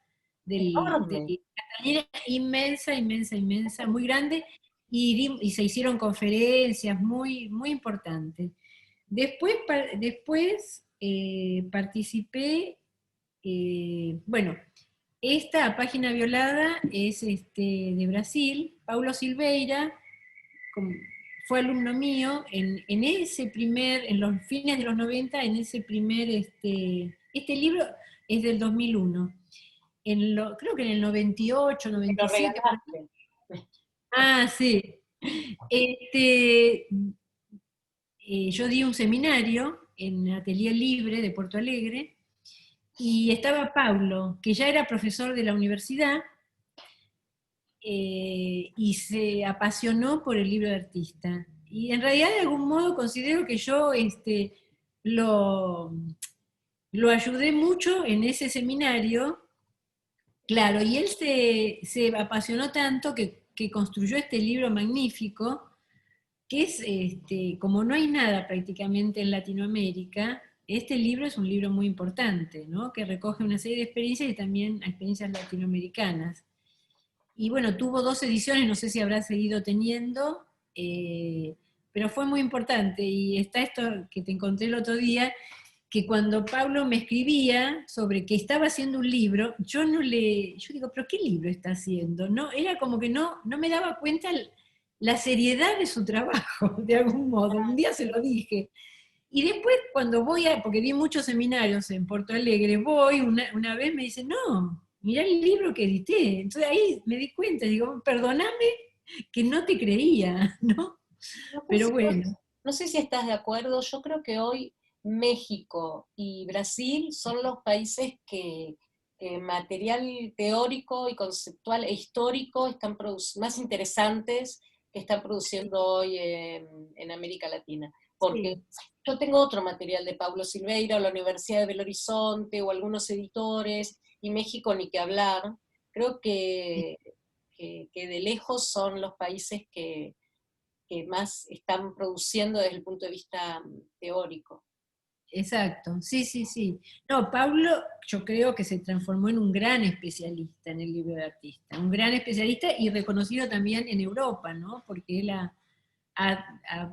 enorme. la cañera, inmensa, inmensa, inmensa, muy grande, y se hicieron conferencias muy, muy importantes. Después participé, bueno, esta página violada es de Brasil, Paulo Silveira, fue alumno mío en los fines de los 90, en ese primer, este libro es del 2001. Creo que en el 98, Me lo 97, por ahí. regalaste. Sí. Este, yo di un seminario en Atelier Libre de Porto Alegre, y estaba Paulo, que ya era profesor de la universidad, y se apasionó por el libro de artista. Y en realidad, de algún modo, considero que yo lo, lo ayudé mucho en ese seminario, claro, y él se apasionó tanto que construyó este libro magnífico, que es, como no hay nada prácticamente en Latinoamérica, este libro es un libro muy importante, ¿no? Que recoge una serie de experiencias y también experiencias latinoamericanas. Y bueno, tuvo 2 ediciones, no sé si habrá seguido teniendo, pero fue muy importante. Y está esto que te encontré el otro día, que cuando Pablo me escribía sobre que estaba haciendo un libro, yo digo, pero ¿qué libro está haciendo? No, era como que no me daba cuenta la seriedad de su trabajo, de algún modo. Un día se lo dije. Y después cuando porque di muchos seminarios en Porto Alegre, una vez me dice, no, mirá el libro que edité. Entonces ahí me di cuenta, digo, perdóname que no te creía, ¿no? No sé Pero si bueno, no sé si estás de acuerdo, yo creo que hoy México y Brasil son los países que material teórico y conceptual e histórico están más interesantes que están produciendo hoy en América Latina. Porque sí, yo tengo otro material de Pablo Silveira, o la Universidad de Belo Horizonte, o algunos editores, y México ni que hablar, Creo que de lejos son los países que más están produciendo desde el punto de vista teórico. Exacto, sí, sí, sí. No, Pablo, yo creo que se transformó en un gran especialista en el libro de artista, un gran especialista y reconocido también en Europa, ¿no? Porque él ha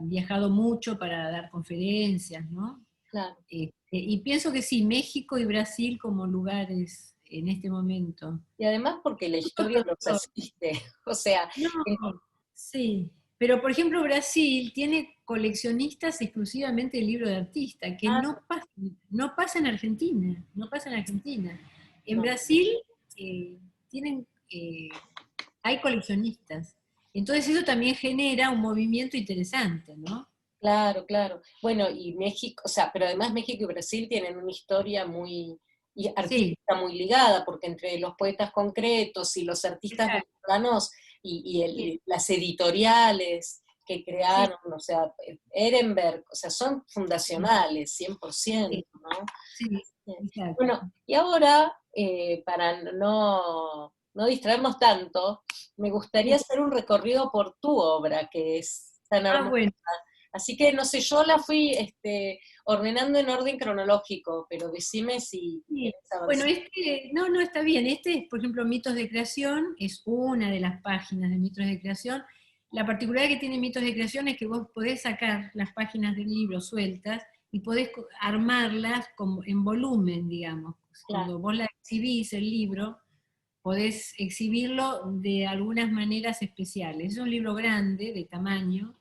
viajado mucho para dar conferencias, ¿no? Claro. Y pienso que sí, México y Brasil como lugares en este momento. Y además porque la historia los asiste, o sea, No, sí. Pero, por ejemplo, Brasil tiene coleccionistas exclusivamente de libros de artista, que ah, no pasa en Argentina, no pasa en Argentina. En no, Brasil eh, tienen, eh, hay coleccionistas. Entonces eso también genera un movimiento interesante, ¿no? claro, claro. Bueno, y México, o sea, pero además México y Brasil tienen una historia muy y Sí, artística muy ligada, porque entre los poetas concretos y los artistas exacto. mexicanos Sí, las editoriales que sí, crearon, o sea, Ehrenberg, o sea, son sí, fundacionales, 100%, sí, ¿no? sí, Bien. exacto. Bueno, y ahora, para no distraernos tanto, me gustaría Sí. hacer un recorrido por tu obra, que es tan Ah, hermosa. bueno. Así que, no sé, yo la fui ordenando en orden cronológico, pero decime si Sí. querés Bueno, avanzar. no, no, está bien. Este es, por ejemplo, Mitos de Creación, es una de las páginas de Mitos de Creación. La particularidad que tiene Mitos de Creación es que vos podés sacar las páginas del libro sueltas y podés armarlas como en volumen, digamos. Claro. Cuando vos la exhibís, el libro, podés exhibirlo de algunas maneras especiales. Es un libro grande, de tamaño,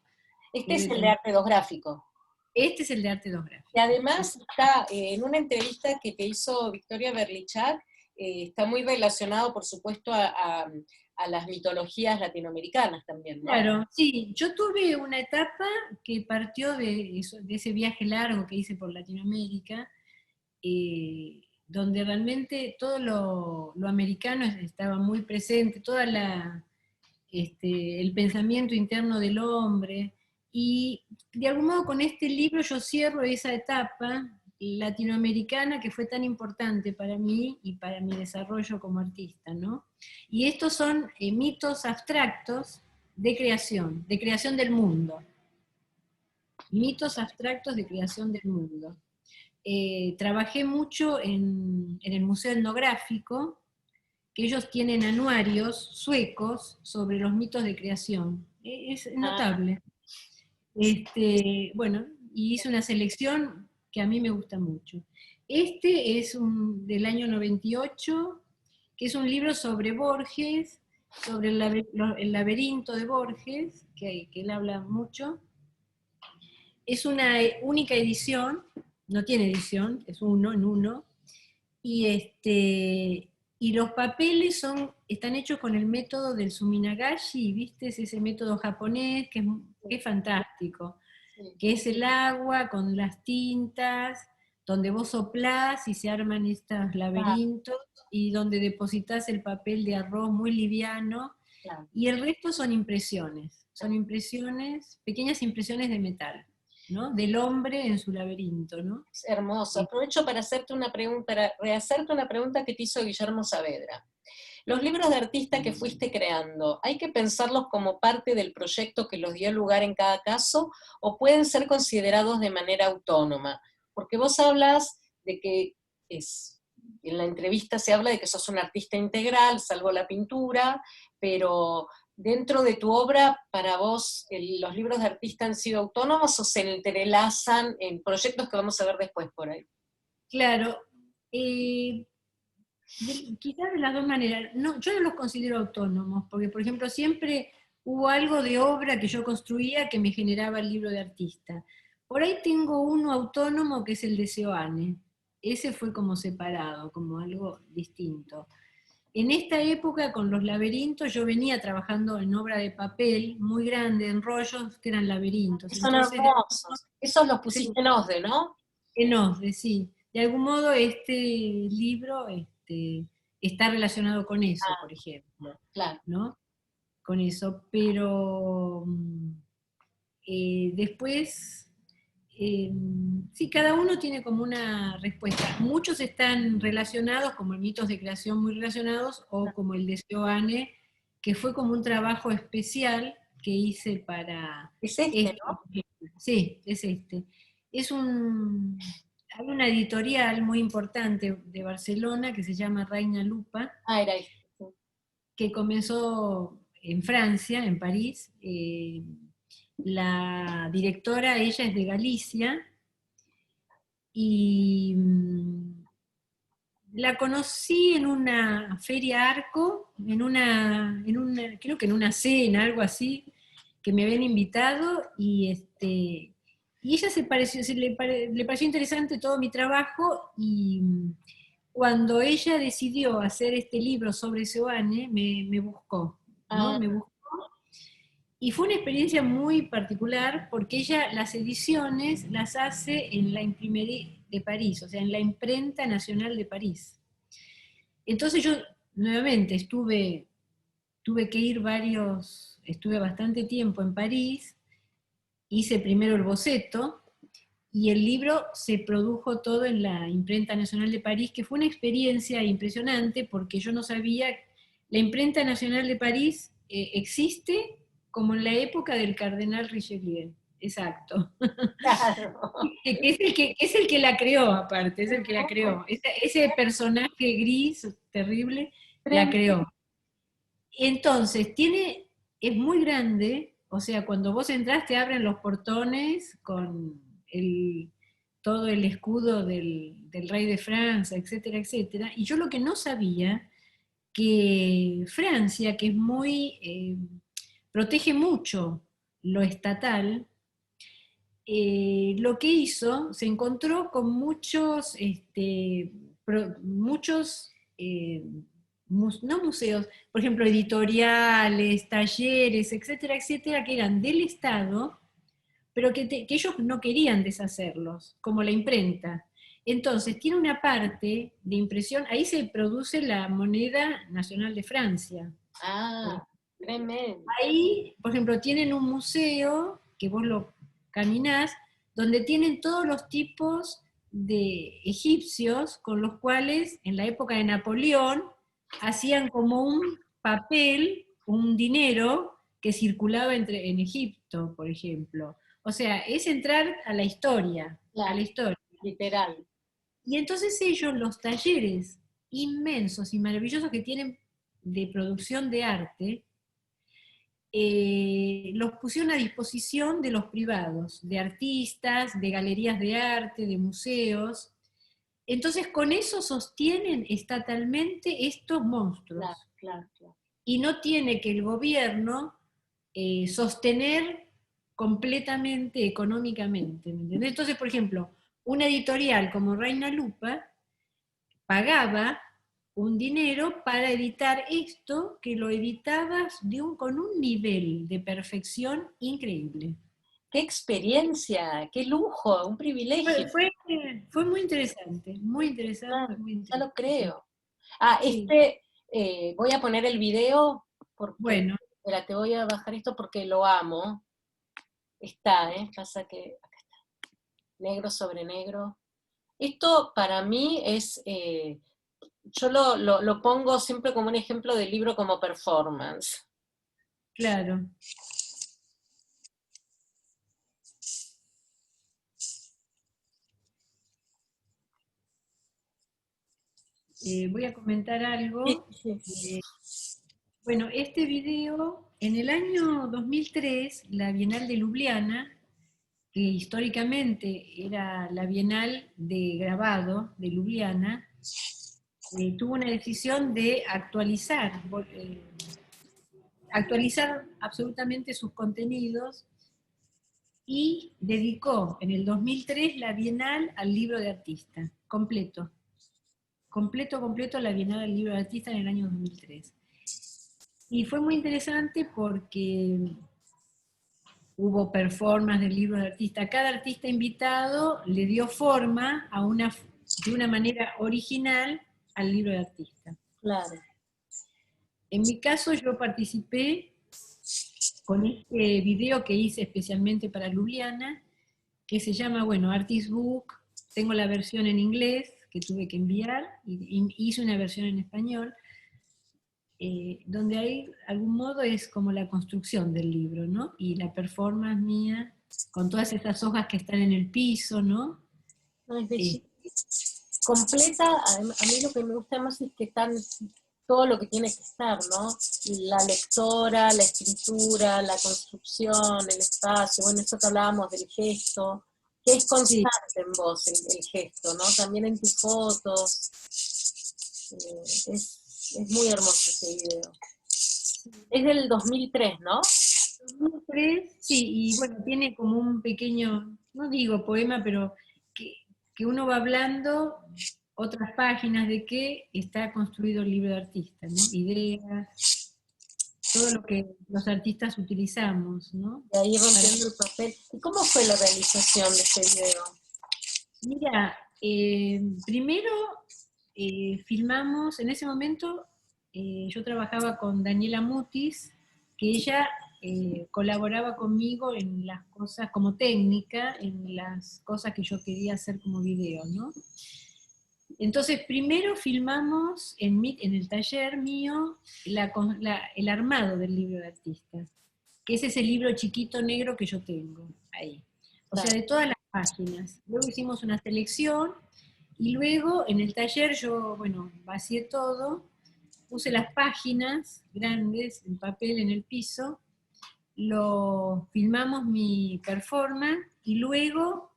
Este es debe el de tener... arte 2 gráfico. Este es el de arte 2 Y gráfico. además está en una entrevista que te hizo Victoria Berlichak, está muy relacionado, por supuesto, a las mitologías latinoamericanas también, ¿no? Claro, sí, yo tuve una etapa que partió de ese viaje largo que hice por Latinoamérica, donde realmente todo lo americano estaba muy presente, el pensamiento interno del hombre, y de algún modo con este libro yo cierro esa etapa latinoamericana que fue tan importante para mí y para mi desarrollo como artista, ¿no? Y estos son mitos abstractos de creación del mundo, mitos abstractos de creación del mundo. Trabajé mucho en el Museo Etnográfico, que ellos tienen anuarios suecos sobre los mitos de creación. Es Ah, notable. Bueno, y hice una selección que a mí me gusta mucho. Este es del año 98, que es un libro sobre Borges, sobre el laberinto de Borges, que él habla mucho. Es una única edición, no tiene edición, es uno en uno, y, y los papeles están hechos con el método del Suminagashi, ¿viste? Es ese método japonés que es fantástico, sí. que es el agua con las tintas, donde vos soplás y se arman estos Ah, laberintos, y donde depositas el papel de arroz muy liviano, claro. y el resto son impresiones, pequeñas impresiones de metal, ¿no? Del hombre en su laberinto, ¿no? Es hermoso. Aprovecho para hacerte una pregunta, para rehacerte una pregunta que te hizo Guillermo Saavedra. Los libros de artista que fuiste creando, ¿hay que pensarlos como parte del proyecto que los dio lugar en cada caso o pueden ser considerados de manera autónoma? Porque vos hablas de que en la entrevista se habla de que sos un artista integral, salvo la pintura, pero dentro de tu obra, para vos, ¿los libros de artista han sido autónomos o se entrelazan en proyectos que vamos a ver después por ahí? Claro, eh, quizás de las dos maneras. No, yo no los considero autónomos, porque por ejemplo siempre hubo algo de obra que yo construía que me generaba el libro de artista. Por ahí tengo uno autónomo que es el de Seoane. Ese fue como separado, como algo distinto. En esta época, con los laberintos, yo venía trabajando en obra de papel muy grande, en rollos que eran laberintos. Son Entonces, hermosos. Esos los sí, pusiste en OSDE, ¿no? sí. De algún modo este libro está relacionado con eso, por ejemplo, Claro. ¿no? Con eso, pero después, Sí, cada uno tiene como una respuesta. Muchos están relacionados, como mitos de creación muy relacionados, o como el de Seoane, que fue como un trabajo especial que hice para Es este, este. ¿no? Sí, es este. Hay una editorial muy importante de Barcelona que se llama Reina Lupa, Ah, era este. Sí. que comenzó en Francia, en París. La directora, ella es de Galicia, y la conocí en una feria Arco, creo que en una cena, algo así, que me habían invitado, y ella le pareció interesante todo mi trabajo, y cuando ella decidió hacer este libro sobre Seoane, me buscó, ¿no? Ah, Me buscó, y fue una experiencia muy particular porque ella las ediciones las hace en la Imprimerie de París, o sea, en la Imprenta Nacional de París. Entonces yo nuevamente tuve que ir estuve bastante tiempo en París, hice primero el boceto y el libro se produjo todo en la Imprenta Nacional de París, que fue una experiencia impresionante porque yo no sabía, la Imprenta Nacional de París existe como en la época del cardenal Richelieu, exacto. claro. Es el que la creó, aparte, es el que la creó. Ese personaje gris, terrible, la Tremendo. creó. Entonces, es muy grande, o sea, cuando vos entrás te abren los portones con todo el escudo del rey de Francia, etcétera, etcétera. Y yo lo que no sabía, que Francia, que es protege mucho lo estatal, lo que hizo, se encontró con muchos no museos, por ejemplo, editoriales, talleres, etcétera, etcétera, que eran del Estado, pero que ellos no querían deshacerlos, como la imprenta. Entonces, tiene una parte de impresión, ahí se produce la moneda nacional de Francia. Ah, tremendo. Ahí, por ejemplo, tienen un museo, que vos lo caminás, donde tienen todos los tipos de egipcios con los cuales en la época de Napoleón hacían como un papel, un dinero que circulaba en Egipto, por ejemplo. O sea, es entrar a la Claro, historia. literal. Y entonces ellos, los talleres inmensos y maravillosos que tienen de producción de arte, los pusieron a disposición de los privados, de artistas, de galerías de arte, de museos. Entonces con eso sostienen estatalmente estos Claro, monstruos. claro, claro. Y no tiene que el gobierno sostener completamente económicamente. ¿Me entendés? Entonces, por ejemplo, una editorial como Reina Lupa pagaba un dinero para editar esto, que lo editabas con un nivel de perfección increíble. Qué experiencia, qué lujo, un privilegio. Fue muy interesante, muy interesante, Claro, muy ya lo interesante. creo. Ah, Sí, voy a poner el video porque, bueno, espera, te voy a bajar esto porque lo amo. Está, pasa que acá está, negro sobre negro. Esto para mí es, yo lo pongo siempre como un ejemplo de libro como performance. claro. Voy a comentar Sí, algo. sí. Eh, bueno, este video, en el año 2003, la Bienal de Ljubljana, que históricamente era la Bienal de Grabado de Ljubljana, tuvo una decisión de actualizar absolutamente sus contenidos y dedicó en el 2003 la Bienal al libro de artista, completo. Completo la Bienal al libro de artista en el año 2003. Y fue muy interesante porque hubo performance del libro de artista. Cada artista invitado le dio forma de una manera original al libro de artista. Claro. En mi caso yo participé con este video que hice especialmente para Ljubljana, que se llama, bueno, Artist Book. Tengo la versión en inglés que tuve que enviar, y hice una versión en español, donde hay, de algún modo, es como la construcción del libro, ¿no? Y la performance mía, con todas esas hojas que están en el piso, ¿no? No, es bellísimo. Completa, a mí lo que me gusta más es que están todo lo que tiene que estar, ¿no? La lectora, la escritura, la construcción, el espacio, bueno, eso que hablábamos del gesto, que es Sí, constante en vos el gesto, ¿no? También en tus fotos, es muy hermoso ese video. Es del 2003, ¿no? 2003, sí, y bueno, tiene como un pequeño, no digo poema, pero que uno va hablando otras páginas de qué está construido el libro de artista, ¿no? Ideas, todo lo que los artistas utilizamos, ¿no? De ahí rompiendo el papel. ¿Y cómo fue la realización de este video? Mira, primero filmamos, en ese momento yo trabajaba con Daniela Mutis, que ella colaboraba conmigo en las cosas como técnica, en las cosas que yo quería hacer como video, ¿no? Entonces, primero filmamos en el taller mío el armado del libro de artistas, que es ese libro chiquito negro que yo tengo ahí. O sea, Claro. de todas las páginas. Luego hicimos una selección y luego en el taller yo, bueno, vacié todo, puse las páginas grandes en papel en el piso, lo filmamos mi performance y luego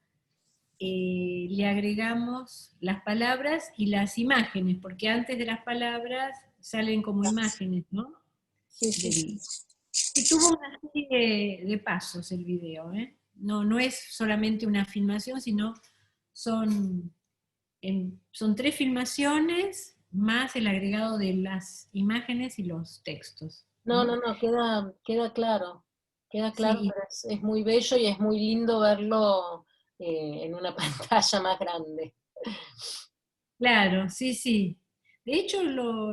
le agregamos las palabras y las imágenes, porque antes de las palabras salen como imágenes, ¿no? Sí, sí. Y tuvo una serie de pasos el video, ¿eh? No, no es solamente una filmación, sino son, son 3 filmaciones más el agregado de las imágenes y los textos, No, no, ¿no? no, queda claro. Queda claro, Sí, pero es muy bello y es muy lindo verlo en una pantalla más grande. claro, sí, sí. De hecho,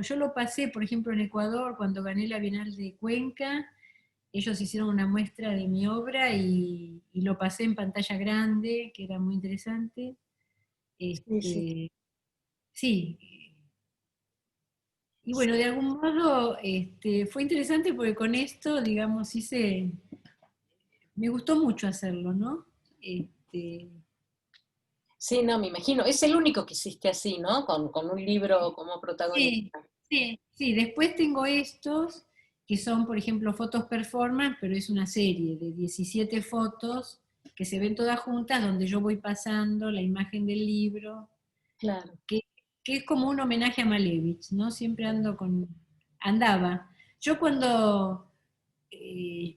yo lo pasé, por ejemplo, en Ecuador, cuando gané la Bienal de Cuenca, ellos hicieron una muestra de mi obra y lo pasé en pantalla grande, que era muy interesante. Sí, sí. Este, sí, y bueno, de algún modo fue interesante porque con esto, digamos, me gustó mucho hacerlo, ¿no? Este, Sí, no, me imagino. Es el único que hiciste así, ¿no? Con un libro como sí, protagonista. sí, sí, después tengo estos, que son, por ejemplo, fotos performance, pero es una serie de 17 fotos que se ven todas juntas, donde yo voy pasando la imagen del libro, Claro. que, que es como un homenaje a Malevich, ¿no? Siempre andaba. Yo cuando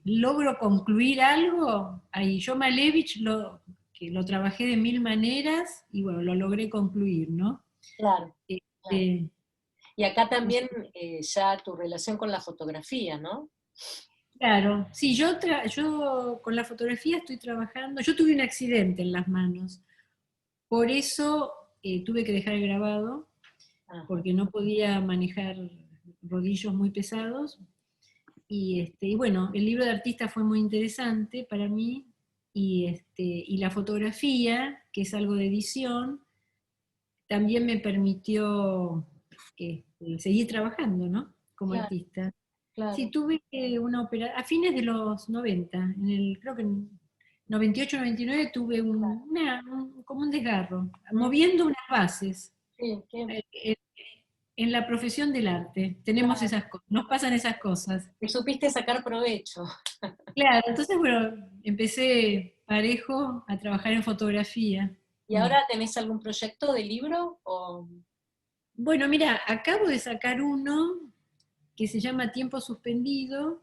logro concluir algo, ahí yo Malevich que lo trabajé de 1000 maneras y bueno, lo logré concluir, ¿no? Claro, claro. Este, Y acá también ya tu relación con la fotografía, ¿no? claro, sí, yo con la fotografía estoy trabajando, yo tuve un accidente en las manos, por eso tuve que dejar el grabado, Ajá. porque no podía manejar rodillos muy pesados. Y bueno, el libro de artista fue muy interesante para mí, y la fotografía, que es algo de edición, también me permitió seguir trabajando, ¿no? Como Claro, artista. Sí, claro. tuve una operación, a fines de los 90, creo que en 98, 99 tuve como un desgarro, Mm, moviendo unas bases. sí, Eh, eh, En la profesión del arte tenemos claro. esas cosas, nos pasan esas cosas. Y supiste sacar provecho. Claro, entonces, bueno, empecé parejo a trabajar en fotografía. ¿Y Mm. ahora tenés algún proyecto de libro? O... Bueno, mira, acabo de sacar uno que se llama Tiempo Suspendido,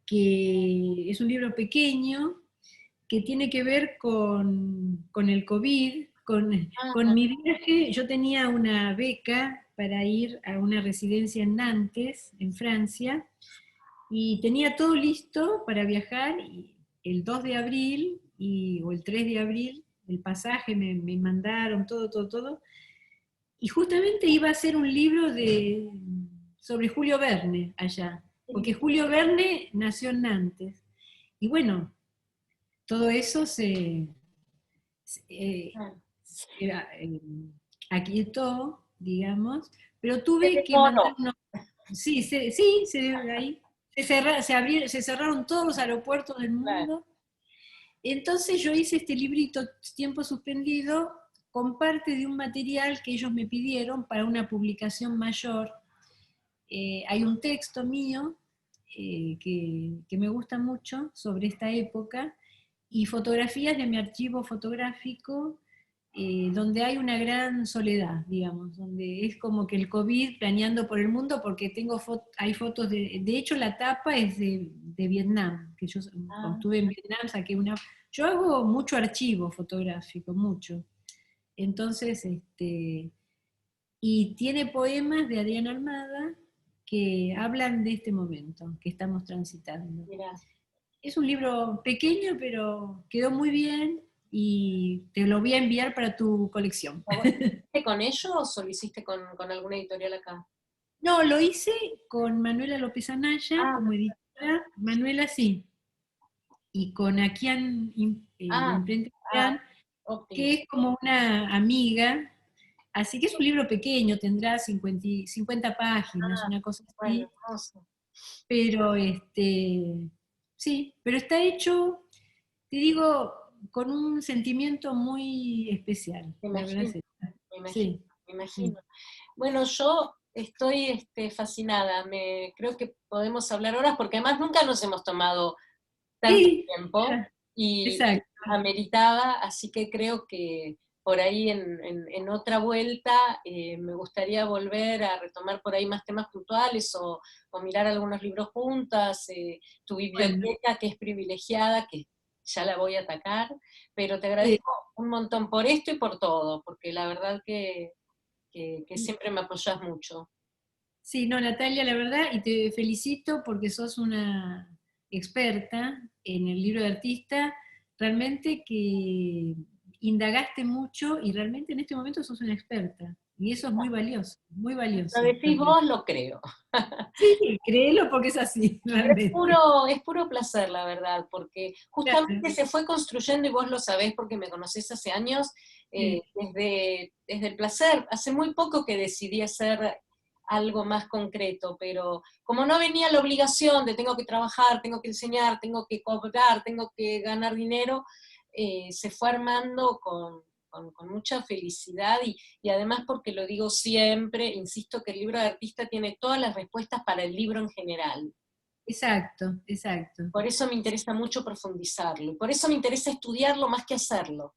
que es un libro pequeño que tiene que ver con el COVID, con Ah, mi viaje. Yo tenía una beca para ir a una residencia en Nantes, en Francia, y tenía todo listo para viajar, y el 2 de abril o el 3 de abril el pasaje me mandaron todo, todo, todo, y justamente iba a ser un libro sobre Julio Verne allá, porque Julio Verne nació en Nantes. Y bueno, todo eso eh, Ah, se aquietó, digamos, pero se tuve que mandar demoró. unos. Sí, ahí. Se cerraron todos los aeropuertos del Claro. mundo. Entonces yo hice este librito, Tiempo Suspendido, con parte de un material que ellos me pidieron para una publicación mayor. Hay un texto mío que me gusta mucho sobre esta época y fotografías de mi archivo fotográfico donde hay una gran soledad, digamos, donde es como que el COVID planeando por el mundo, porque hay fotos de hecho la tapa es de Vietnam, que yo cuando Ah, estuve en Vietnam saqué una. Yo hago mucho archivo fotográfico, mucho. Entonces, y tiene poemas de Adriana Almada que hablan de este momento que estamos transitando. mira. Es un libro pequeño, pero quedó muy bien y te lo voy a enviar para tu colección. ¿Lo hiciste con ellos o lo hiciste con alguna editorial acá? No, lo hice con Manuela López Anaya Ah, como editora, Manuela sí, y con Akian ah, Imprenta ah, Akian, que óptimo. es como una amiga, así que es un libro pequeño, tendrá 50 páginas, Ah, una cosa bueno, así, hermoso. pero sí, pero está hecho, te digo, con un sentimiento muy especial, Me la verdad imagino, es esa. me imagino, Sí, me sí. imagino. Bueno, yo estoy fascinada. Creo que podemos hablar horas porque además nunca nos hemos tomado tanto Sí, tiempo y exacto. ameritaba, así que creo que por ahí en otra vuelta me gustaría volver a retomar por ahí más temas puntuales o mirar algunos libros juntas, tu Bueno, biblioteca que es privilegiada, que ya la voy a atacar, pero te sí, agradezco un montón por esto y por todo, porque la verdad que siempre me apoyas mucho. sí, no, Natalia, la verdad, y te felicito porque sos una experta en el libro de artista, realmente que indagaste mucho y realmente en este momento sos una experta. Y eso es muy Lo valioso, decís realmente. vos, lo creo. Sí, créelo porque es así, Pero realmente. es puro placer, la verdad, porque Claro, justamente se fue construyendo, y vos lo sabés porque me conocés hace años, sí, desde el placer. Hace muy poco que decidí hacer algo más concreto, pero como no venía la obligación de tengo que trabajar, tengo que enseñar, tengo que cobrar, tengo que ganar dinero, se fue armando con mucha felicidad y además porque lo digo siempre, insisto que el libro de artista tiene todas las respuestas para el libro en general. exacto, exacto. Por eso me interesa mucho profundizarlo, y por eso me interesa estudiarlo más que hacerlo,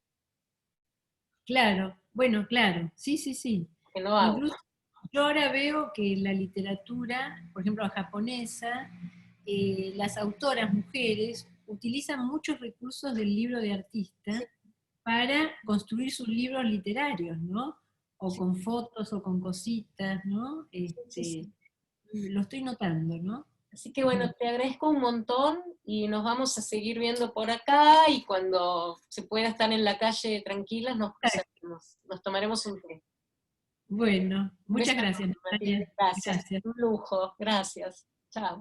Claro, bueno, claro, sí, sí, sí. que no hago. Incluso yo ahora veo que la literatura, por ejemplo, la japonesa, las autoras mujeres utilizan muchos recursos del libro de Sí, artista para construir sus libros literarios, ¿no? O sí, con fotos o con cositas, ¿no? sí, sí, sí. Lo estoy notando, ¿no? Así que bueno, te agradezco un montón y nos vamos a seguir viendo por acá y cuando se pueda estar en la calle tranquilas nos cruzaremos, nos tomaremos un té. Bueno, Un beso muchas gracias, enorme, Matilde, Natalia. gracias. Gracias. Un lujo, gracias. Chao.